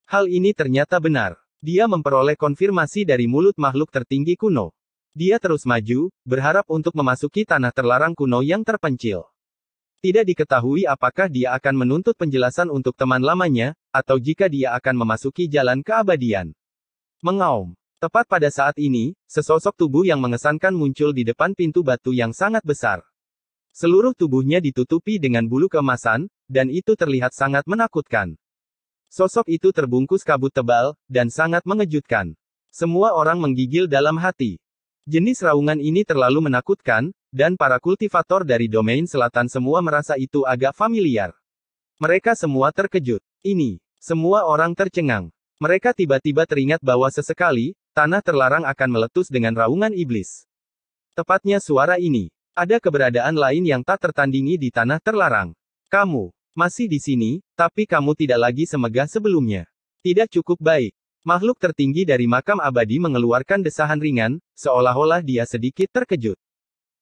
Hal ini ternyata benar. Dia memperoleh konfirmasi dari mulut makhluk tertinggi kuno. Dia terus maju, berharap untuk memasuki tanah terlarang kuno yang terpencil. Tidak diketahui apakah dia akan menuntut penjelasan untuk teman lamanya, atau jika dia akan memasuki jalan keabadian. Mengaum. Tepat pada saat ini, sesosok tubuh yang mengesankan muncul di depan pintu batu yang sangat besar. Seluruh tubuhnya ditutupi dengan bulu keemasan, dan itu terlihat sangat menakutkan. Sosok itu terbungkus kabut tebal, dan sangat mengejutkan. Semua orang menggigil dalam hati. Jenis raungan ini terlalu menakutkan, dan para kultivator dari domain selatan semua merasa itu agak familiar. Mereka semua terkejut. Ini, semua orang tercengang. Mereka tiba-tiba teringat bahwa sesekali, tanah terlarang akan meletus dengan raungan iblis. Tepatnya suara ini. Ada keberadaan lain yang tak tertandingi di tanah terlarang. Kamu masih di sini, tapi kamu tidak lagi semegah sebelumnya. Tidak cukup baik. Makhluk tertinggi dari makam abadi mengeluarkan desahan ringan, seolah-olah dia sedikit terkejut.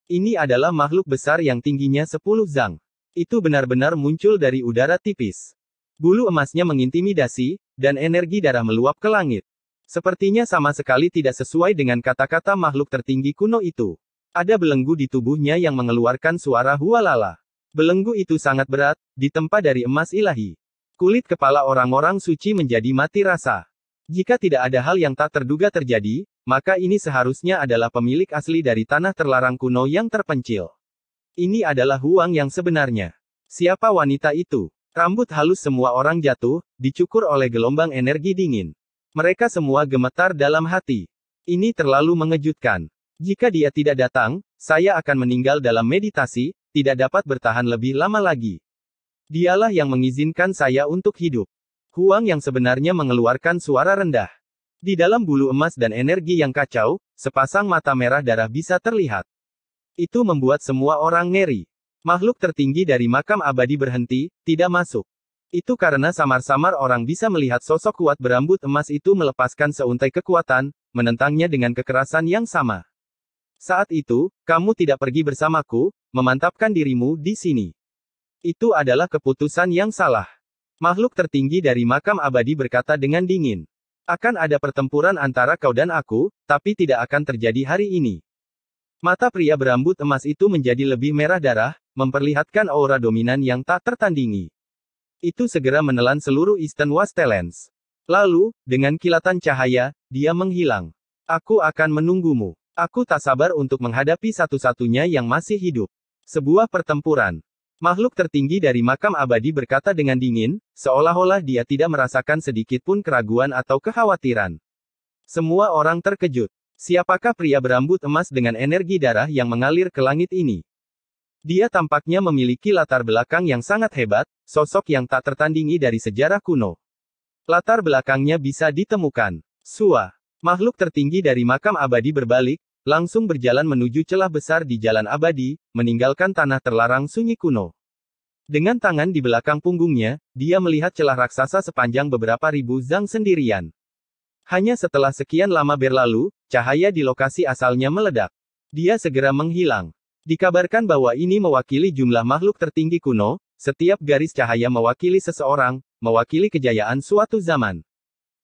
Ini adalah makhluk besar yang tingginya 10 zang. Itu benar-benar muncul dari udara tipis. Bulu emasnya mengintimidasi, dan energi darah meluap ke langit. Sepertinya sama sekali tidak sesuai dengan kata-kata makhluk tertinggi kuno itu. Ada belenggu di tubuhnya yang mengeluarkan suara hualala. Belenggu itu sangat berat, ditempa dari emas ilahi. Kulit kepala orang-orang suci menjadi mati rasa. Jika tidak ada hal yang tak terduga terjadi, maka ini seharusnya adalah pemilik asli dari tanah terlarang kuno yang terpencil. Ini adalah Huang yang sebenarnya. Siapa wanita itu? Rambut halus semua orang jatuh, dicukur oleh gelombang energi dingin. Mereka semua gemetar dalam hati. Ini terlalu mengejutkan. Jika dia tidak datang, saya akan meninggal dalam meditasi, tidak dapat bertahan lebih lama lagi. Dialah yang mengizinkan saya untuk hidup. Huang yang sebenarnya mengeluarkan suara rendah. Di dalam bulu emas dan energi yang kacau, sepasang mata merah darah bisa terlihat. Itu membuat semua orang ngeri. Makhluk tertinggi dari makam abadi berhenti, tidak masuk. Itu karena samar-samar orang bisa melihat sosok kuat berambut emas itu melepaskan seuntai kekuatan, menentangnya dengan kekerasan yang sama. Saat itu, kamu tidak pergi bersamaku, memantapkan dirimu di sini. Itu adalah keputusan yang salah. Makhluk tertinggi dari makam abadi berkata dengan dingin. Akan ada pertempuran antara kau dan aku, tapi tidak akan terjadi hari ini. Mata pria berambut emas itu menjadi lebih merah darah, memperlihatkan aura dominan yang tak tertandingi. Itu segera menelan seluruh Eastern Wastelands. Lalu, dengan kilatan cahaya, dia menghilang. Aku akan menunggumu. Aku tak sabar untuk menghadapi satu-satunya yang masih hidup. Sebuah pertempuran. Makhluk tertinggi dari makam abadi berkata dengan dingin, seolah-olah dia tidak merasakan sedikit pun keraguan atau kekhawatiran. Semua orang terkejut. Siapakah pria berambut emas dengan energi darah yang mengalir ke langit ini? Dia tampaknya memiliki latar belakang yang sangat hebat, sosok yang tak tertandingi dari sejarah kuno. Latar belakangnya bisa ditemukan. Sua, makhluk tertinggi dari makam abadi berbalik, langsung berjalan menuju celah besar di jalan abadi, meninggalkan tanah terlarang sunyi kuno. Dengan tangan di belakang punggungnya, dia melihat celah raksasa sepanjang beberapa ribu zang sendirian. Hanya setelah sekian lama berlalu, cahaya di lokasi asalnya meledak. Dia segera menghilang. Dikabarkan bahwa ini mewakili jumlah makhluk tertinggi kuno, setiap garis cahaya mewakili seseorang, mewakili kejayaan suatu zaman.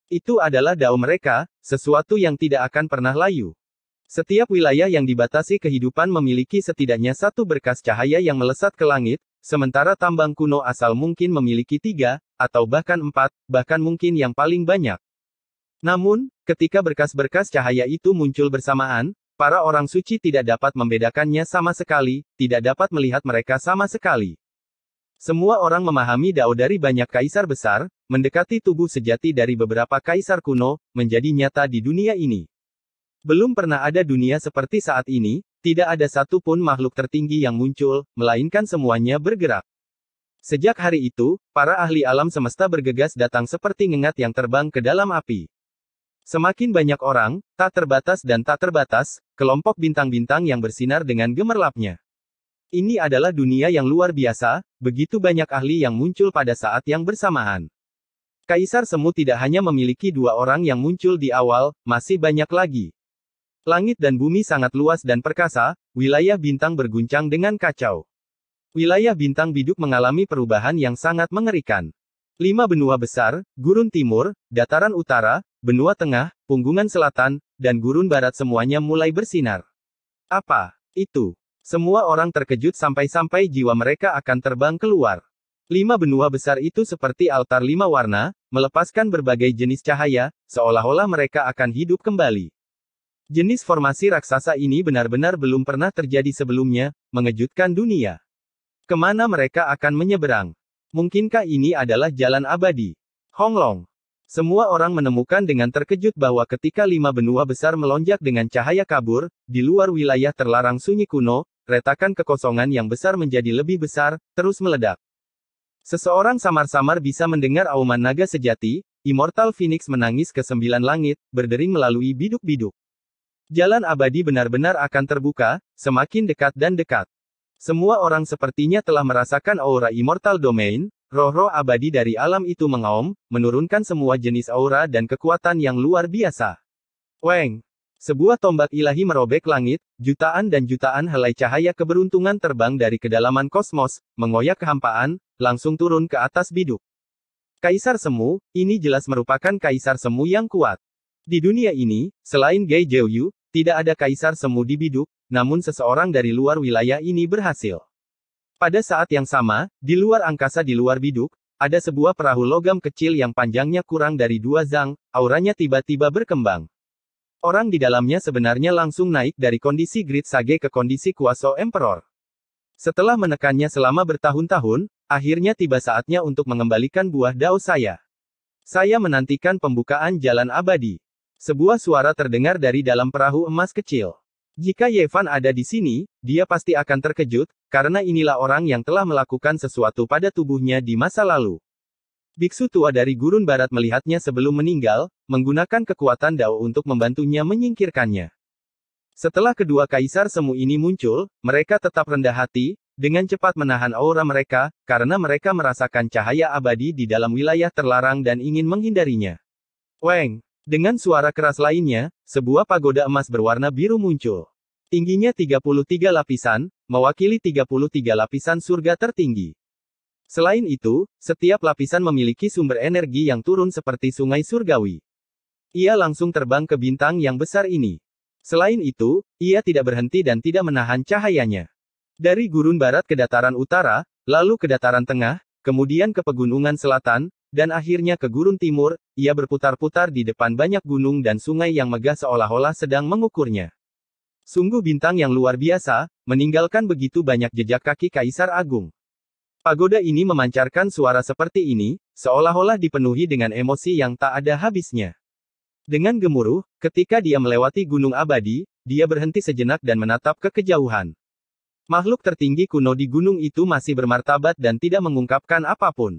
Itu adalah dao mereka, sesuatu yang tidak akan pernah layu. Setiap wilayah yang dibatasi kehidupan memiliki setidaknya satu berkas cahaya yang melesat ke langit, sementara tambang kuno asal mungkin memiliki 3, atau bahkan 4, bahkan mungkin yang paling banyak. Namun, ketika berkas-berkas cahaya itu muncul bersamaan, para orang suci tidak dapat membedakannya sama sekali, tidak dapat melihat mereka sama sekali. Semua orang memahami dao dari banyak kaisar besar, mendekati tubuh sejati dari beberapa kaisar kuno, menjadi nyata di dunia ini. Belum pernah ada dunia seperti saat ini, tidak ada satu pun makhluk tertinggi yang muncul, melainkan semuanya bergerak. Sejak hari itu, para ahli alam semesta bergegas datang seperti ngengat yang terbang ke dalam api. Semakin banyak orang, tak terbatas dan tak terbatas, kelompok bintang-bintang yang bersinar dengan gemerlapnya. Ini adalah dunia yang luar biasa, begitu banyak ahli yang muncul pada saat yang bersamaan. Kaisar Semu tidak hanya memiliki 2 orang yang muncul di awal, masih banyak lagi. Langit dan bumi sangat luas dan perkasa, wilayah bintang berguncang dengan kacau. Wilayah bintang biduk mengalami perubahan yang sangat mengerikan. 5 benua besar, gurun timur, dataran utara, benua tengah, punggungan selatan, dan gurun barat semuanya mulai bersinar. Apa itu? Semua orang terkejut sampai-sampai jiwa mereka akan terbang keluar. 5 benua besar itu seperti altar 5 warna, melepaskan berbagai jenis cahaya, seolah-olah mereka akan hidup kembali. Jenis formasi raksasa ini benar-benar belum pernah terjadi sebelumnya, mengejutkan dunia. Kemana mereka akan menyeberang? Mungkinkah ini adalah jalan abadi? Honglong. Semua orang menemukan dengan terkejut bahwa ketika 5 benua besar melonjak dengan cahaya kabur, di luar wilayah terlarang sunyi kuno, retakan kekosongan yang besar menjadi lebih besar, terus meledak. Seseorang samar-samar bisa mendengar auman naga sejati, Immortal Phoenix menangis ke 9 langit, berdering melalui biduk-biduk. Jalan abadi benar-benar akan terbuka, semakin dekat dan dekat. Semua orang sepertinya telah merasakan aura Immortal Domain, roh-roh abadi dari alam itu mengaum, menurunkan semua jenis aura dan kekuatan yang luar biasa. Weng! Sebuah tombak ilahi merobek langit, jutaan dan jutaan helai cahaya keberuntungan terbang dari kedalaman kosmos, mengoyak kehampaan, langsung turun ke atas biduk. Kaisar Semu, ini jelas merupakan Kaisar Semu yang kuat. Di dunia ini, selain Gai Zhouyu, tidak ada Kaisar Semu di biduk, namun seseorang dari luar wilayah ini berhasil. Pada saat yang sama, di luar angkasa di luar biduk, ada sebuah perahu logam kecil yang panjangnya kurang dari 2 zang, auranya tiba-tiba berkembang. Orang di dalamnya sebenarnya langsung naik dari kondisi Great Sage ke kondisi Kuaso Emperor. Setelah menekannya selama bertahun-tahun, akhirnya tiba saatnya untuk mengembalikan buah dao saya. Saya menantikan pembukaan jalan abadi. Sebuah suara terdengar dari dalam perahu emas kecil. Jika Yevan ada di sini, dia pasti akan terkejut, karena inilah orang yang telah melakukan sesuatu pada tubuhnya di masa lalu. Biksu tua dari gurun barat melihatnya sebelum meninggal, menggunakan kekuatan dao untuk membantunya menyingkirkannya. Setelah kedua kaisar semu ini muncul, mereka tetap rendah hati, dengan cepat menahan aura mereka, karena mereka merasakan cahaya abadi di dalam wilayah terlarang dan ingin menghindarinya. Weng! Dengan suara keras lainnya, sebuah pagoda emas berwarna biru muncul. Tingginya 33 lapisan, mewakili 33 lapisan surga tertinggi. Selain itu, setiap lapisan memiliki sumber energi yang turun seperti sungai surgawi. Ia langsung terbang ke bintang yang besar ini. Selain itu, ia tidak berhenti dan tidak menahan cahayanya. Dari gurun barat ke dataran utara, lalu ke dataran tengah, kemudian ke pegunungan selatan, dan akhirnya ke gurun timur, ia berputar-putar di depan banyak gunung dan sungai yang megah seolah-olah sedang mengukurnya. Sungguh bintang yang luar biasa, meninggalkan begitu banyak jejak kaki Kaisar Agung. Pagoda ini memancarkan suara seperti ini, seolah-olah dipenuhi dengan emosi yang tak ada habisnya. Dengan gemuruh, ketika dia melewati gunung abadi, dia berhenti sejenak dan menatap ke kejauhan. Makhluk tertinggi kuno di gunung itu masih bermartabat dan tidak mengungkapkan apapun.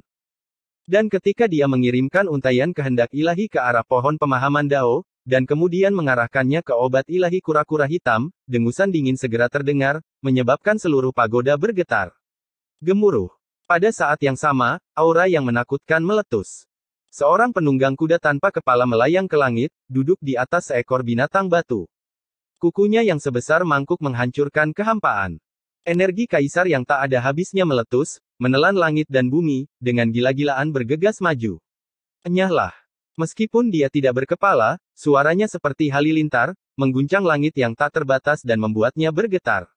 Dan ketika dia mengirimkan untaian kehendak ilahi ke arah pohon pemahaman Dao, dan kemudian mengarahkannya ke obat ilahi kura-kura hitam, dengusan dingin segera terdengar, menyebabkan seluruh pagoda bergetar. Gemuruh. Pada saat yang sama, aura yang menakutkan meletus. Seorang penunggang kuda tanpa kepala melayang ke langit, duduk di atas seekor binatang batu. Kukunya yang sebesar mangkuk menghancurkan kehampaan. Energi kaisar yang tak ada habisnya meletus, menelan langit dan bumi, dengan gila-gilaan bergegas maju. Enyahlah. Meskipun dia tidak berkepala, suaranya seperti halilintar, mengguncang langit yang tak terbatas dan membuatnya bergetar.